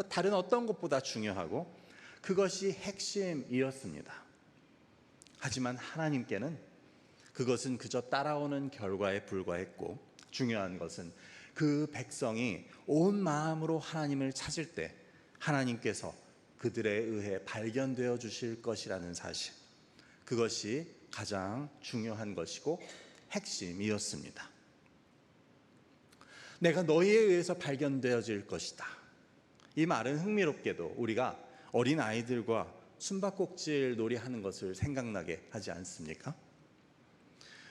다른 어떤 것보다 중요하고 그것이 핵심이었습니다. 하지만 하나님께는 그것은 그저 따라오는 결과에 불과했고 중요한 것은 그 백성이 온 마음으로 하나님을 찾을 때 하나님께서 그들에 의해 발견되어 주실 것이라는 사실, 그것이 가장 중요한 것이고 핵심이었습니다. 내가 너희에 의해서 발견되어질 것이다. 이 말은 흥미롭게도 우리가 어린 아이들과 숨바꼭질 놀이하는 것을 생각나게 하지 않습니까?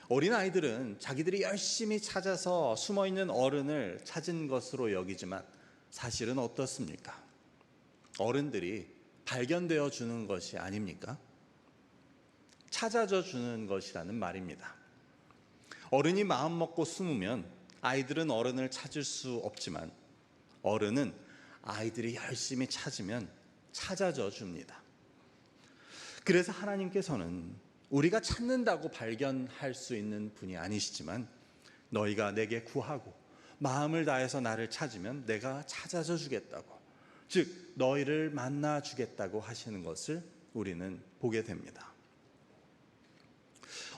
어린 아이들은 자기들이 열심히 찾아서 숨어있는 어른을 찾은 것으로 여기지만 사실은 어떻습니까? 어른들이 발견되어 주는 것이 아닙니까? 찾아져 주는 것이라는 말입니다. 어른이 마음 먹고 숨으면 아이들은 어른을 찾을 수 없지만 어른은 아이들이 열심히 찾으면 찾아져 줍니다. 그래서 하나님께서는 우리가 찾는다고 발견할 수 있는 분이 아니시지만 너희가 내게 구하고 마음을 다해서 나를 찾으면 내가 찾아줘 주겠다고, 즉 너희를 만나 주겠다고 하시는 것을 우리는 보게 됩니다.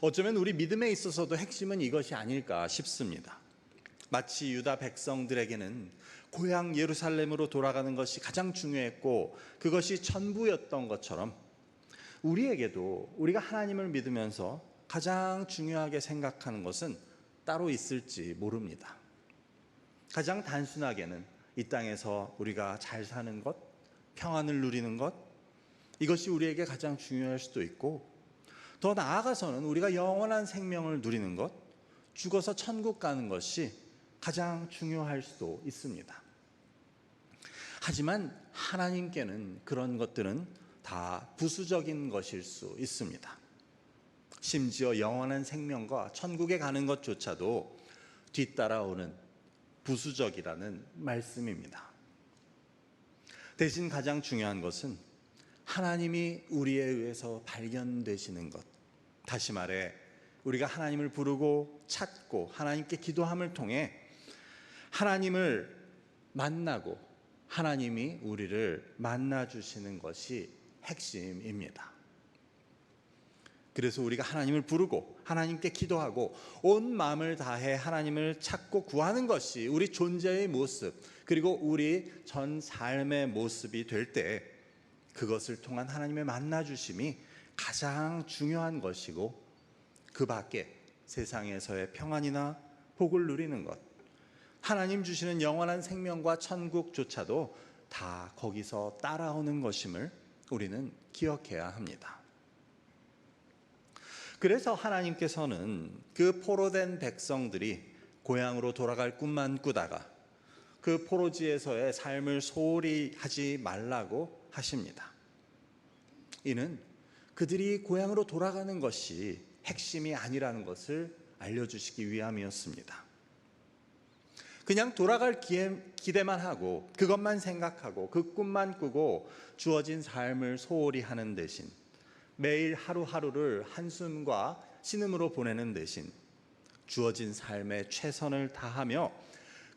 어쩌면 우리 믿음에 있어서도 핵심은 이것이 아닐까 싶습니다. 마치 유다 백성들에게는 고향 예루살렘으로 돌아가는 것이 가장 중요했고 그것이 전부였던 것처럼, 우리에게도 우리가 하나님을 믿으면서 가장 중요하게 생각하는 것은 따로 있을지 모릅니다. 가장 단순하게는 이 땅에서 우리가 잘 사는 것, 평안을 누리는 것, 이것이 우리에게 가장 중요할 수도 있고, 더 나아가서는 우리가 영원한 생명을 누리는 것, 죽어서 천국 가는 것이 가장 중요할 수도 있습니다. 하지만 하나님께는 그런 것들은 다 부수적인 것일 수 있습니다. 심지어 영원한 생명과 천국에 가는 것조차도 뒤따라오는 부수적이라는 말씀입니다. 대신 가장 중요한 것은 하나님이 우리에 의해서 발견되시는 것, 다시 말해 우리가 하나님을 부르고 찾고 하나님께 기도함을 통해 하나님을 만나고 하나님이 우리를 만나 주시는 것이 핵심입니다. 그래서 우리가 하나님을 부르고 하나님께 기도하고 온 마음을 다해 하나님을 찾고 구하는 것이 우리 존재의 모습, 그리고 우리 전 삶의 모습이 될 때 그것을 통한 하나님의 만나 주심이 가장 중요한 것이고, 그 밖에 세상에서의 평안이나 복을 누리는 것, 하나님 주시는 영원한 생명과 천국조차도 다 거기서 따라오는 것임을 우리는 기억해야 합니다. 그래서 하나님께서는 그 포로된 백성들이 고향으로 돌아갈 꿈만 꾸다가 그 포로지에서의 삶을 소홀히 하지 말라고 하십니다. 이는 그들이 고향으로 돌아가는 것이 핵심이 아니라는 것을 알려주시기 위함이었습니다. 그냥 돌아갈 기대만 하고 그것만 생각하고 그 꿈만 꾸고 주어진 삶을 소홀히 하는 대신, 매일 하루하루를 한숨과 신음으로 보내는 대신 주어진 삶에 최선을 다하며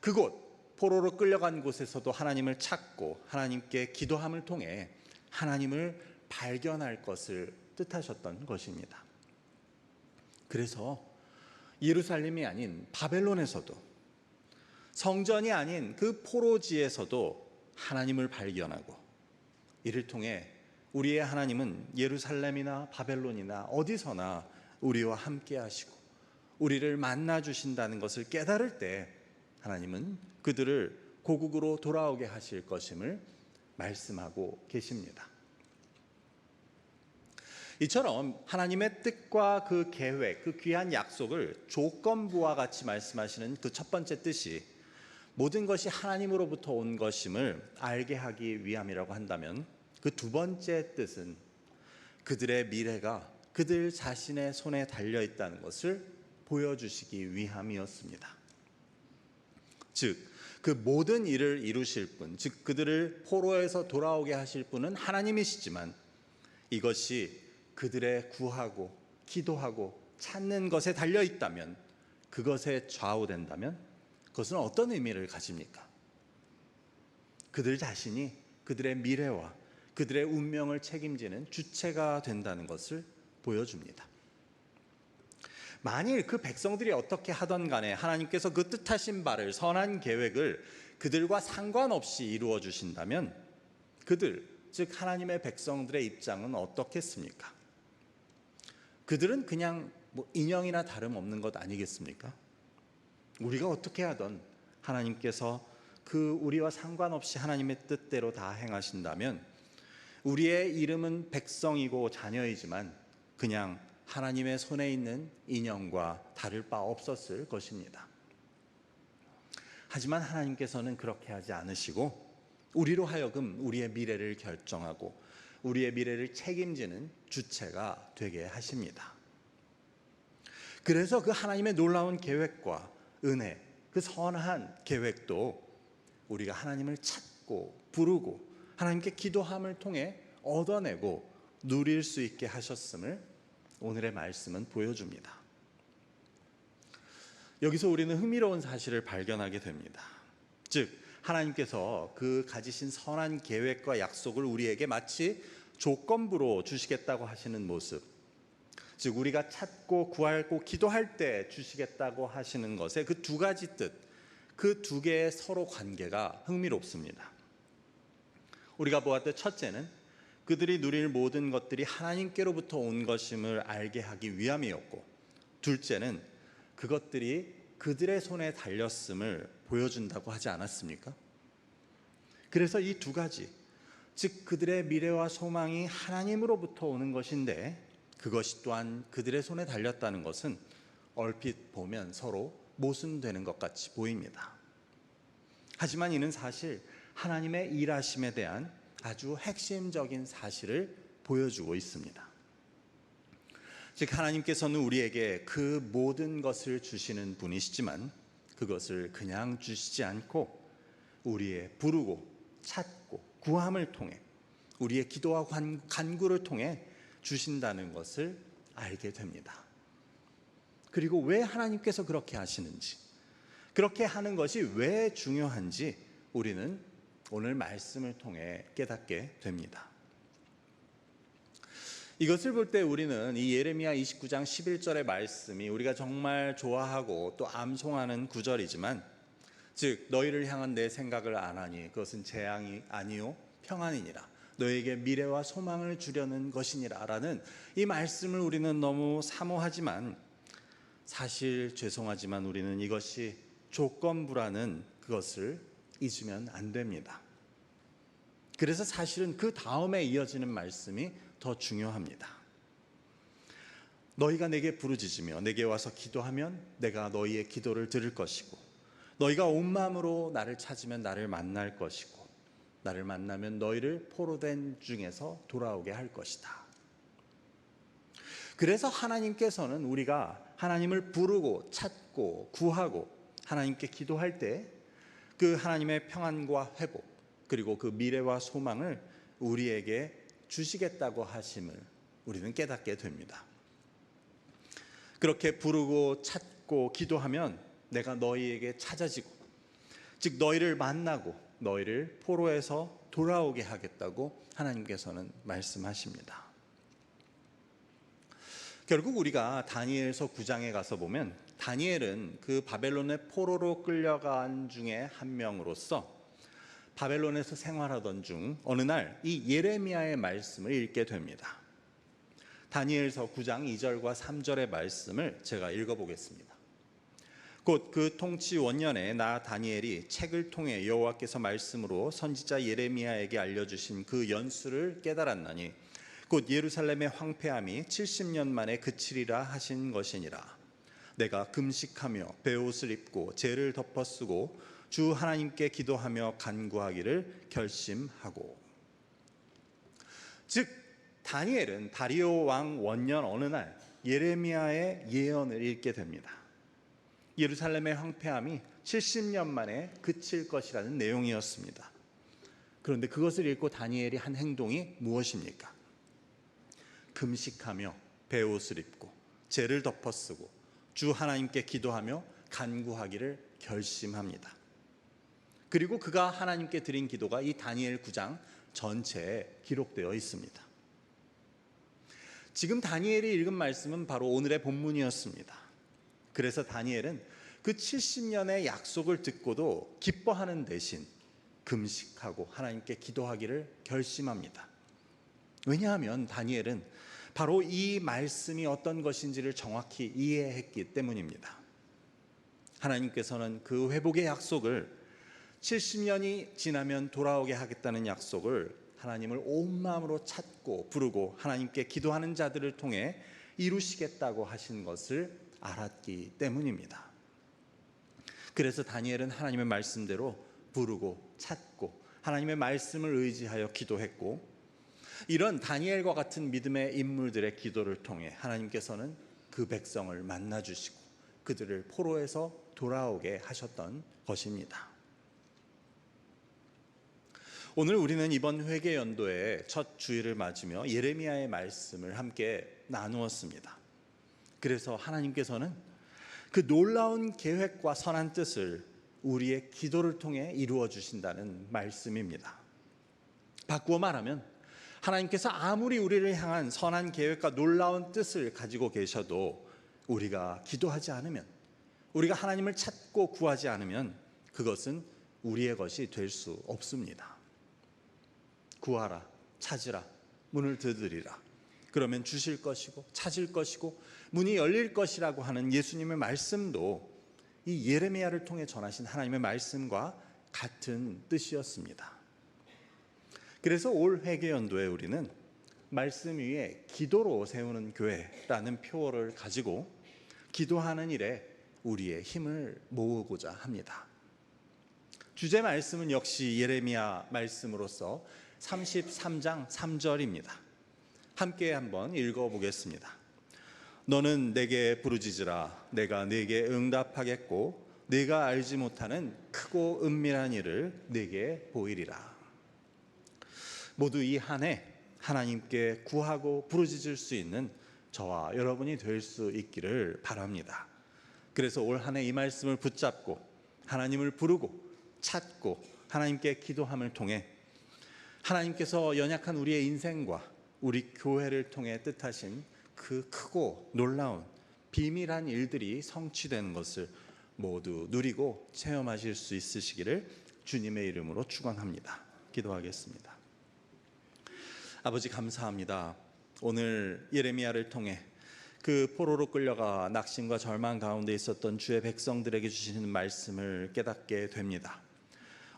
그곳 포로로 끌려간 곳에서도 하나님을 찾고 하나님께 기도함을 통해 하나님을 발견할 것을 뜻하셨던 것입니다. 그래서 예루살렘이 아닌 바벨론에서도, 성전이 아닌 그 포로지에서도 하나님을 발견하고, 이를 통해 우리의 하나님은 예루살렘이나 바벨론이나 어디서나 우리와 함께 하시고 우리를 만나 주신다는 것을 깨달을 때 하나님은 그들을 고국으로 돌아오게 하실 것임을 말씀하고 계십니다. 이처럼 하나님의 뜻과 그 계획, 그 귀한 약속을 조건부와 같이 말씀하시는 그 첫 번째 뜻이 모든 것이 하나님으로부터 온 것임을 알게 하기 위함이라고 한다면, 그 두 번째 뜻은 그들의 미래가 그들 자신의 손에 달려 있다는 것을 보여주시기 위함이었습니다. 즉, 그 모든 일을 이루실 분, 즉 그들을 포로에서 돌아오게 하실 분은 하나님이시지만 이것이 그들의 구하고 기도하고 찾는 것에 달려 있다면, 그것에 좌우된다면 그것은 어떤 의미를 가집니까? 그들 자신이 그들의 미래와 그들의 운명을 책임지는 주체가 된다는 것을 보여줍니다. 만일 그 백성들이 어떻게 하던 간에 하나님께서 그 뜻하신 바를, 선한 계획을 그들과 상관없이 이루어 주신다면 그들, 즉 하나님의 백성들의 입장은 어떻겠습니까? 그들은 그냥 인형이나 다름없는 것 아니겠습니까? 우리가 어떻게 하던 하나님께서 그 우리와 상관없이 하나님의 뜻대로 다 행하신다면 우리의 이름은 백성이고 자녀이지만 그냥 하나님의 손에 있는 인형과 다를 바 없었을 것입니다. 하지만 하나님께서는 그렇게 하지 않으시고 우리로 하여금 우리의 미래를 결정하고 우리의 미래를 책임지는 주체가 되게 하십니다. 그래서 그 하나님의 놀라운 계획과 은혜, 그 선한 계획도 우리가 하나님을 찾고 부르고 하나님께 기도함을 통해 얻어내고 누릴 수 있게 하셨음을 오늘의 말씀은 보여줍니다. 여기서 우리는 흥미로운 사실을 발견하게 됩니다. 즉 하나님께서 그 가지신 선한 계획과 약속을 우리에게 마치 조건부로 주시겠다고 하시는 모습, 즉 우리가 찾고 구하고 기도할 때 주시겠다고 하시는 것의 그 두 가지 뜻, 그 두 개의 서로 관계가 흥미롭습니다. 우리가 보았듯 첫째는 그들이 누릴 모든 것들이 하나님께로부터 온 것임을 알게 하기 위함이었고, 둘째는 그것들이 그들의 손에 달렸음을 보여준다고 하지 않았습니까? 그래서 이 두 가지, 즉 그들의 미래와 소망이 하나님으로부터 오는 것인데 그것이 또한 그들의 손에 달렸다는 것은 얼핏 보면 서로 모순되는 것 같이 보입니다. 하지만 이는 사실 하나님의 일하심에 대한 아주 핵심적인 사실을 보여주고 있습니다. 즉 하나님께서는 우리에게 그 모든 것을 주시는 분이시지만 그것을 그냥 주시지 않고 우리의 부르고 찾고 구함을 통해, 우리의 기도와 간구를 통해 주신다는 것을 알게 됩니다. 그리고 왜 하나님께서 그렇게 하시는지, 그렇게 하는 것이 왜 중요한지 우리는 오늘 말씀을 통해 깨닫게 됩니다. 이것을 볼 때 우리는 이 예레미야 29장 11절의 말씀이 우리가 정말 좋아하고 또 암송하는 구절이지만, 즉 너희를 향한 내 생각을 아나니 그것은 재앙이 아니요 평안이니라, 너에게 미래와 소망을 주려는 것이니라 라는 이 말씀을 우리는 너무 사모하지만, 사실 죄송하지만 우리는 이것이 조건부라는 그것을 잊으면 안 됩니다. 그래서 사실은 그 다음에 이어지는 말씀이 더 중요합니다. 너희가 내게 부르짖으며 내게 와서 기도하면 내가 너희의 기도를 들을 것이고, 너희가 온 마음으로 나를 찾으면 나를 만날 것이고, 나를 만나면 너희를 포로된 중에서 돌아오게 할 것이다. 그래서 하나님께서는 우리가 하나님을 부르고 찾고 구하고 하나님께 기도할 때 그 하나님의 평안과 회복, 그리고 그 미래와 소망을 우리에게 주시겠다고 하심을 우리는 깨닫게 됩니다. 그렇게 부르고 찾고 기도하면 내가 너희에게 찾아지고, 즉 너희를 만나고 너희를 포로에서 돌아오게 하겠다고 하나님께서는 말씀하십니다. 결국 우리가 다니엘서 9장에 가서 보면 다니엘은 그 바벨론의 포로로 끌려간 중에 한 명으로서 바벨론에서 생활하던 중 어느 날 이 예레미야의 말씀을 읽게 됩니다. 다니엘서 9장 2절과 3절의 말씀을 제가 읽어보겠습니다. 곧 그 통치 원년에 나 다니엘이 책을 통해 여호와께서 말씀으로 선지자 예레미야에게 알려주신 그 연수를 깨달았나니 곧 예루살렘의 황폐함이 70년 만에 그치리라 하신 것이니라. 내가 금식하며 베옷을 입고 죄를 덮어쓰고 주 하나님께 기도하며 간구하기를 결심하고. 즉 다니엘은 다리오 왕 원년 어느 날 예레미야의 예언을 읽게 됩니다. 예루살렘의 황폐함이 70년 만에 그칠 것이라는 내용이었습니다. 그런데 그것을 읽고 다니엘이 한 행동이 무엇입니까? 금식하며 베옷을 입고 죄를 덮어쓰고 주 하나님께 기도하며 간구하기를 결심합니다. 그리고 그가 하나님께 드린 기도가 이 다니엘 9장 전체에 기록되어 있습니다. 지금 다니엘이 읽은 말씀은 바로 오늘의 본문이었습니다. 그래서 다니엘은 그 70년의 약속을 듣고도 기뻐하는 대신 금식하고 하나님께 기도하기를 결심합니다. 왜냐하면 다니엘은 바로 이 말씀이 어떤 것인지를 정확히 이해했기 때문입니다. 하나님께서는 그 회복의 약속을 70년이 지나면 돌아오게 하겠다는 약속을 하나님을 온 마음으로 찾고 부르고 하나님께 기도하는 자들을 통해 이루시겠다고 하신 것을 알았기 때문입니다. 그래서 다니엘은 하나님의 말씀대로 부르고 찾고 하나님의 말씀을 의지하여 기도했고, 이런 다니엘과 같은 믿음의 인물들의 기도를 통해 하나님께서는 그 백성을 만나주시고 그들을 포로에서 돌아오게 하셨던 것입니다. 오늘 우리는 이번 회개 연도의 첫 주일을 맞으며 예레미야의 말씀을 함께 나누었습니다. 그래서 하나님께서는 그 놀라운 계획과 선한 뜻을 우리의 기도를 통해 이루어 주신다는 말씀입니다. 바꾸어 말하면 하나님께서 아무리 우리를 향한 선한 계획과 놀라운 뜻을 가지고 계셔도 우리가 기도하지 않으면, 우리가 하나님을 찾고 구하지 않으면 그것은 우리의 것이 될 수 없습니다. 구하라, 찾으라, 문을 두드리라. 그러면 주실 것이고 찾을 것이고 문이 열릴 것이라고 하는 예수님의 말씀도 이 예레미야를 통해 전하신 하나님의 말씀과 같은 뜻이었습니다. 그래서 올 회개연도에 우리는 말씀 위에 기도로 세우는 교회라는 표어를 가지고 기도하는 일에 우리의 힘을 모으고자 합니다. 주제 말씀은 역시 예레미야 말씀으로서 33장 3절입니다. 함께 한번 읽어보겠습니다. 너는 내게 부르짖으라. 내가 네게 응답하겠고 네가 알지 못하는 크고 은밀한 일을 네게 보이리라. 모두 이 한 해 하나님께 구하고 부르짖을 수 있는 저와 여러분이 될 수 있기를 바랍니다. 그래서 올 한 해 이 말씀을 붙잡고 하나님을 부르고 찾고 하나님께 기도함을 통해 하나님께서 연약한 우리의 인생과 우리 교회를 통해 뜻하신 그 크고 놀라운 비밀한 일들이 성취되는 것을 모두 누리고 체험하실 수 있으시기를 주님의 이름으로 축원합니다. 기도하겠습니다. 아버지 감사합니다. 오늘 예레미야를 통해 그 포로로 끌려가 낙심과 절망 가운데 있었던 주의 백성들에게 주시는 말씀을 깨닫게 됩니다.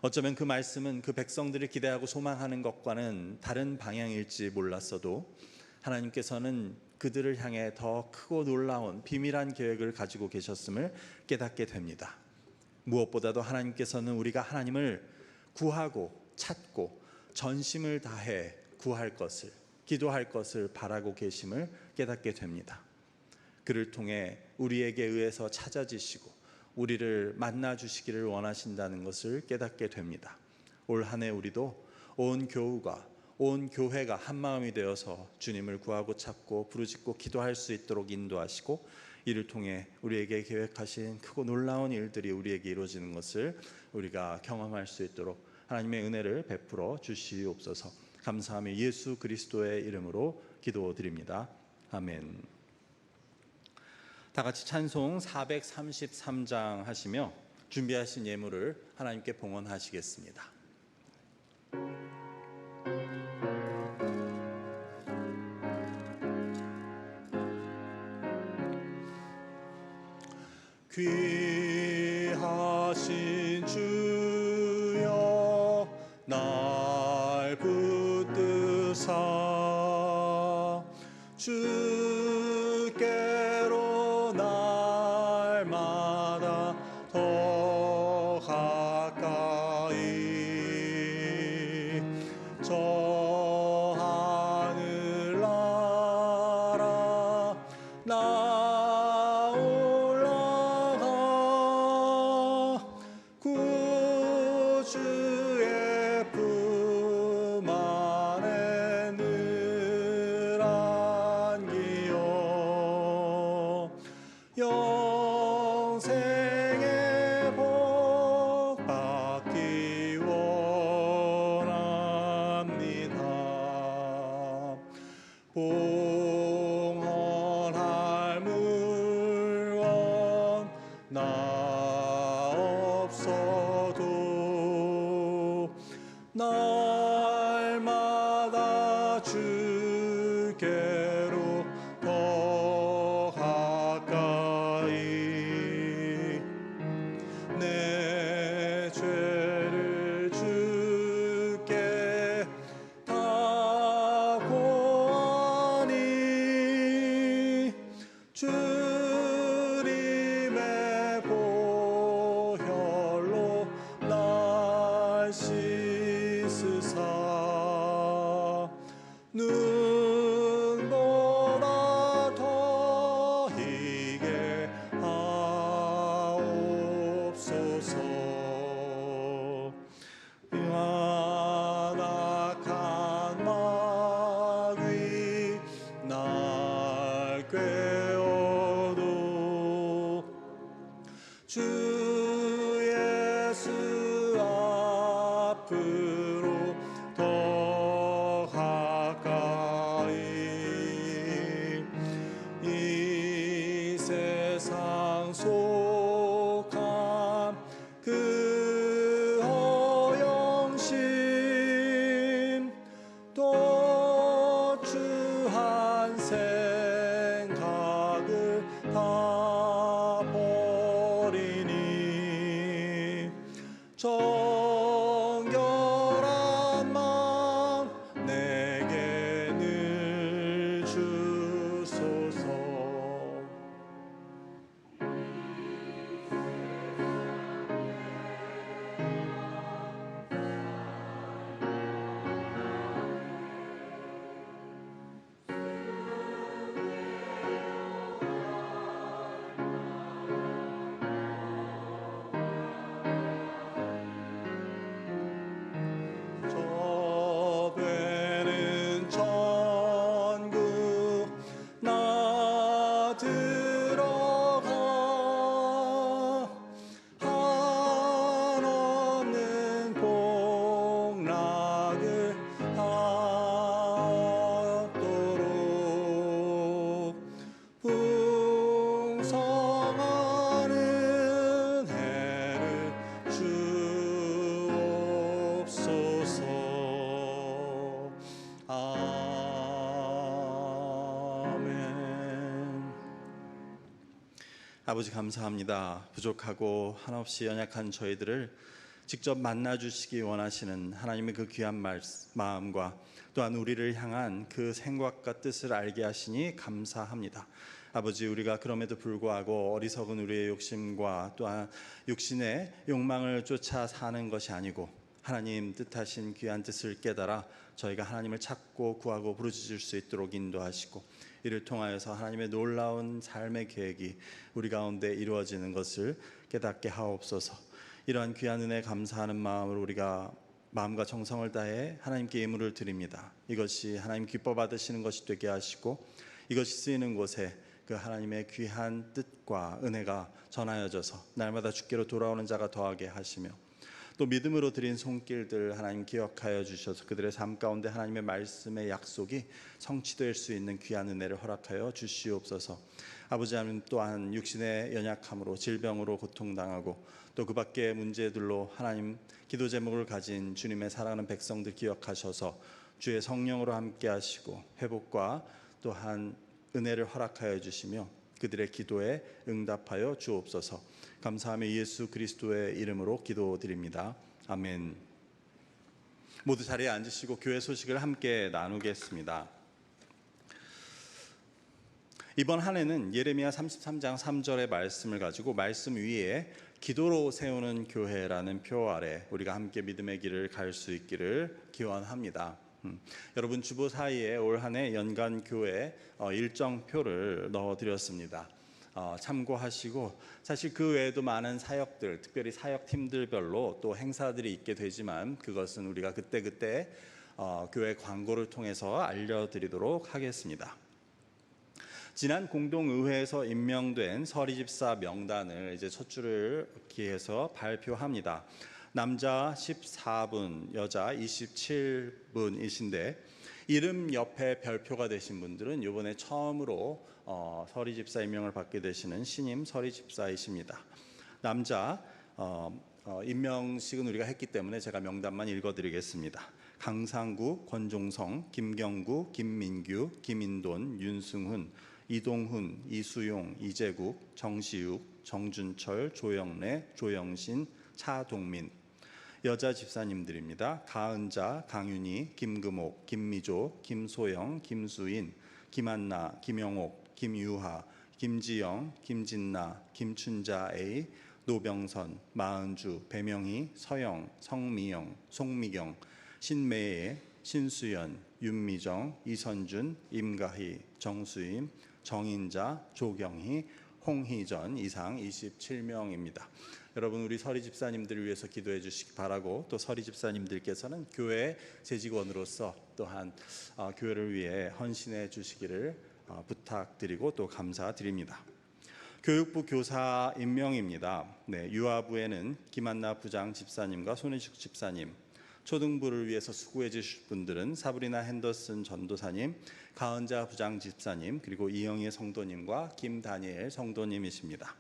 어쩌면 그 말씀은 그 백성들이 기대하고 소망하는 것과는 다른 방향일지 몰랐어도 하나님께서는 그들을 향해 더 크고 놀라운 비밀한 계획을 가지고 계셨음을 깨닫게 됩니다. 무엇보다도 하나님께서는 우리가 하나님을 구하고 찾고 전심을 다해 구할 것을, 기도할 것을 바라고 계심을 깨닫게 됩니다. 그를 통해 우리에게 의해서 찾아지시고 우리를 만나주시기를 원하신다는 것을 깨닫게 됩니다. 올 한 해 우리도 온 교우가, 온 교회가 한마음이 되어서 주님을 구하고 찾고 부르짖고 기도할 수 있도록 인도하시고 이를 통해 우리에게 계획하신 크고 놀라운 일들이 우리에게 이루어지는 것을 우리가 경험할 수 있도록 하나님의 은혜를 베풀어 주시옵소서. 감사하며 예수 그리스도의 이름으로 기도드립니다. 아멘. 다 같이 찬송 433장 하시며 준비하신 예물을 하나님께 봉헌하시겠습니다. 귀하신 주여 날 붙드사 주께로 날마다 더 가까이 저 하늘나라 나 올라가 구주의 품 안에 늘 안기어 영생의 복 받기 원합니다. 봉헌할 물건 나 없어도 날마다 주께로 더 가까이 내 죄를 주께 다 고하니 주님의 보혈로 날 씻으사 눈보다 더 희게 하옵소서. 완악한 마귀 날 꾀어도 아버지 감사합니다. 부족하고 한없이 연약한 저희들을 직접 만나 주시기 원하시는 하나님의 그 귀한 마음과 또한 우리를 향한 그 생각과 뜻을 알게 하시니 감사합니다. 아버지, 우리가 그럼에도 불구하고 어리석은 우리의 욕심과 또한 육신의 욕망을 쫓아 사는 것이 아니고 하나님 뜻하신 귀한 뜻을 깨달아 저희가 하나님을 찾고 구하고 부르짖을 수 있도록 인도하시고 이를 통하여서 하나님의 놀라운 삶의 계획이 우리 가운데 이루어지는 것을 깨닫게 하옵소서. 이러한 귀한 은혜에 감사하는 마음으로 우리가 마음과 정성을 다해 하나님께 예물을 드립니다. 이것이 하나님 기뻐 받으시는 것이 되게 하시고 이것이 쓰이는 곳에 그 하나님의 귀한 뜻과 은혜가 전하여져서 날마다 주께로 돌아오는 자가 더하게 하시며 또 믿음으로 드린 손길들 하나님 기억하여 주셔서 그들의 삶 가운데 하나님의 말씀의 약속이 성취될 수 있는 귀한 은혜를 허락하여 주시옵소서. 아버지 하나님, 또한 육신의 연약함으로 질병으로 고통당하고 또 그 밖의 문제들로 하나님 기도 제목을 가진 주님의 사랑하는 백성들 기억하셔서 주의 성령으로 함께 하시고 회복과 또한 은혜를 허락하여 주시며 그들의 기도에 응답하여 주옵소서. 감사하며 예수 그리스도의 이름으로 기도드립니다. 아멘. 모두 자리에 앉으시고 교회 소식을 함께 나누겠습니다. 이번 한 해는 예레미야 33장 3절의 말씀을 가지고 말씀 위에 기도로 세우는 교회라는 표 아래 우리가 함께 믿음의 길을 갈 수 있기를 기원합니다. 여러분 주보 사이에 올 한 해 연간 교회 일정표를 넣어드렸습니다. 참고하시고 사실 그 외에도 많은 사역들, 특별히 사역팀들별로 또 행사들이 있게 되지만 그것은 우리가 그때그때 교회 광고를 통해서 알려드리도록 하겠습니다. 지난 공동의회에서 임명된 서리집사 명단을 이제 첫 줄을 기해서 발표합니다. 남자 14분, 여자 27분이신데 이름 옆에 별표가 되신 분들은 이번에 처음으로 서리집사 임명을 받게 되시는 신임 서리집사이십니다. 남자 임명식은 우리가 했기 때문에 제가 명단만 읽어드리겠습니다. 강상구, 권종성, 김경구, 김민규, 김인돈, 윤승훈, 이동훈, 이수용, 이재국, 정시욱, 정준철, 조영래, 조영신, 차동민. 여자 집사님들입니다. 가은자, 강윤희, 김금옥, 김미조, 김소영, 김수인, 김한나, 김영옥, 김유하, 김지영, 김진나, 김춘자 A, 노병선, 마은주, 배명희, 서영, 성미영, 송미경, 신매애, 신수연, 윤미정, 이선준, 임가희, 정수임, 정인자, 조경희, 홍희전 이상 27명입니다. 여러분 우리 서리 집사님들을 위해서 기도해 주시기 바라고 또 서리 집사님들께서는 교회 재직원으로서 또한 교회를 위해 헌신해 주시기를 부탁드리고 또 감사드립니다. 교육부 교사 임명입니다. 유아부에는 김한나 부장 집사님과 손희숙 집사님, 초등부를 위해서 수고해 주실 분들은 사브리나 핸더슨 전도사님, 가은자 부장 집사님, 그리고 이영희 성도님과 김다니엘 성도님이십니다.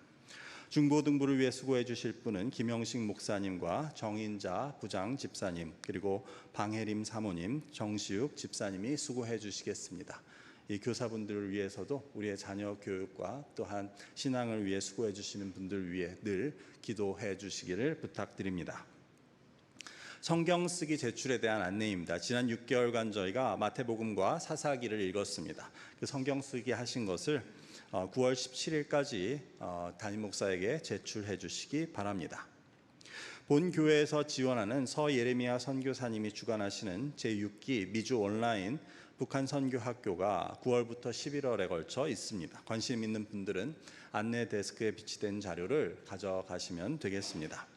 중고등부를 위해 수고해 주실 분은 김영식 목사님과 정인자 부장 집사님, 그리고 방혜림 사모님, 정시욱 집사님이 수고해 주시겠습니다. 이 교사분들을 위해서도 우리의 자녀 교육과 또한 신앙을 위해 수고해 주시는 분들 위해 늘 기도해 주시기를 부탁드립니다. 성경 쓰기 제출에 대한 안내입니다. 지난 6개월간 저희가 마태복음과 사사기를 읽었습니다. 그 성경 쓰기 하신 것을 9월 17일까지 담임 목사에게 제출해 주시기 바랍니다. 본 교회에서 지원하는 서예레미야 선교사님이 주관하시는 제6기 미주 온라인 북한 선교학교가 9월부터 11월에 걸쳐 있습니다. 관심 있는 분들은 안내 데스크에 비치된 자료를 가져가시면 되겠습니다.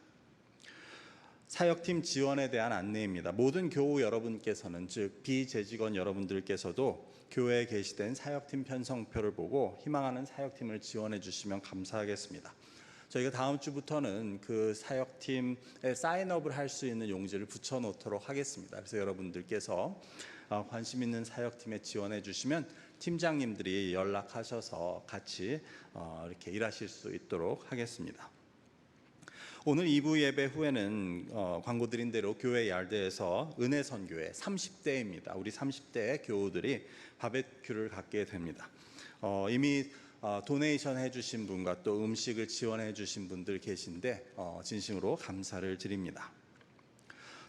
사역팀 지원에 대한 안내입니다. 모든 교우 여러분께서는 즉 비재직원 여러분들께서도 교회에 게시된 사역팀 편성표를 보고 희망하는 사역팀을 지원해 주시면 감사하겠습니다. 저희가 다음 주부터는 그 사역팀에 사인업을 할 수 있는 용지를 붙여놓도록 하겠습니다. 그래서 여러분들께서 관심 있는 사역팀에 지원해 주시면 팀장님들이 연락하셔서 같이 이렇게 일하실 수 있도록 하겠습니다. 오늘 2부 예배 후에는 광고 드린 대로 교회 야르드에서 은혜 선교회 30대입니다. 우리 30대 교우들이 바베큐를 갖게 됩니다. 이미 도네이션 해주신 분과 또 음식을 지원해 주신 분들 계신데 진심으로 감사를 드립니다.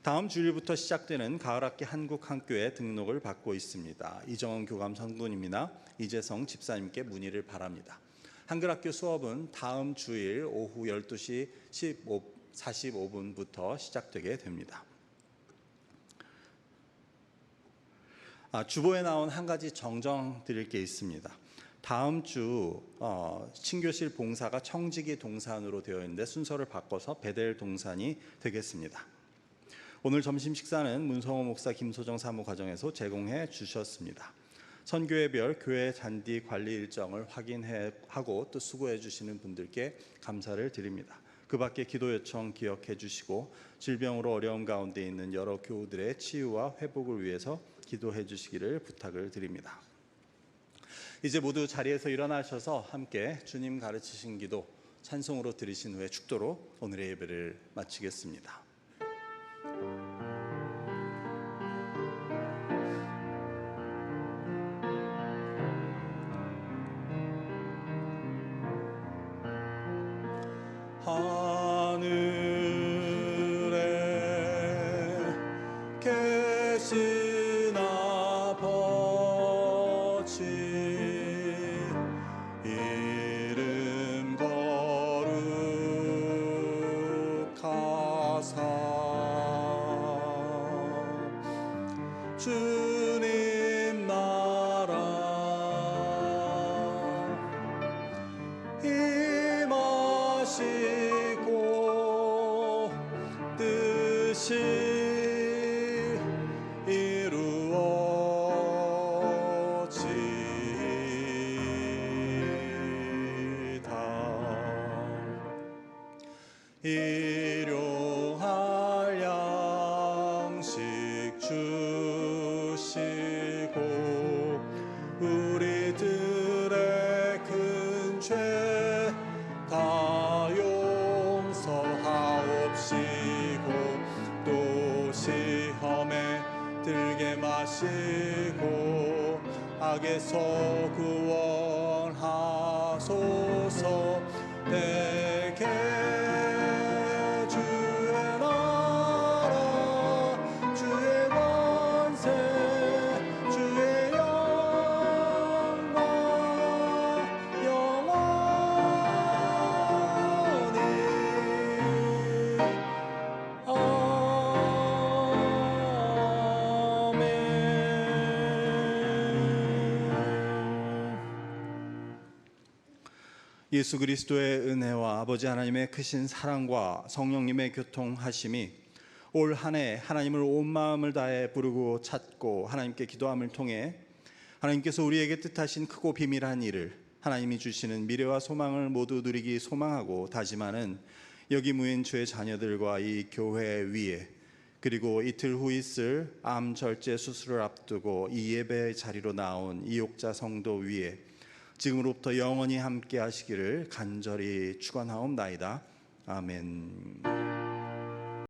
다음 주일부터 시작되는 가을학기 한국학교에 등록을 받고 있습니다. 이정원 교감 성도님이나 이재성 집사님께 문의를 바랍니다. 한글학교 수업은 다음 주일 오후 12시 45분부터 시작되게 됩니다. 주보에 나온 한 가지 정정 드릴 게 있습니다. 다음 주 신교실 봉사가 청지기 동산으로 되어 있는데 순서를 바꿔서 베델 동산이 되겠습니다. 오늘 점심 식사는 문성호 목사 김소정 사무과정에서 제공해 주셨습니다. 선교회별 교회 잔디 관리 일정을 확인하고 또 수고해 주시는 분들께 감사를 드립니다. 그 밖에 기도 요청 기억해 주시고 질병으로 어려움 가운데 있는 여러 교우들의 치유와 회복을 위해서 기도해 주시기를 부탁을 드립니다. 이제 모두 자리에서 일어나셔서 함께 주님 가르치신 기도 찬송으로 드리신 후에 축도로 오늘의 예배를 마치겠습니다. 하늘에 계신 아버지 이름 거룩하사 주님 나라 임하시고 뜻이 일용할 양식 주시고 우리들의 큰 죄 다 용서하옵시고 또 시험에 들게 마시고 악에서 구원하소서. 내게 주의 나라 주의 권세 주의 영광 영원히 예수 그리스도의 은혜와 아버지 하나님의 크신 사랑과 성령님의 교통하심이 올 한 해 하나님을 온 마음을 다해 부르고 찾고 하나님께 기도함을 통해 하나님께서 우리에게 뜻하신 크고 비밀한 일을 하나님이 주시는 미래와 소망을 모두 누리기 소망하고 다짐하는 여기 모인 주의 자녀들과 이 교회 위에 그리고 이틀 후 있을 암 절제 수술을 앞두고 이 예배 자리로 나온 이옥자 성도 위에 지금으로부터 영원히 함께 하시기를 간절히 축원하옵나이다. 아멘.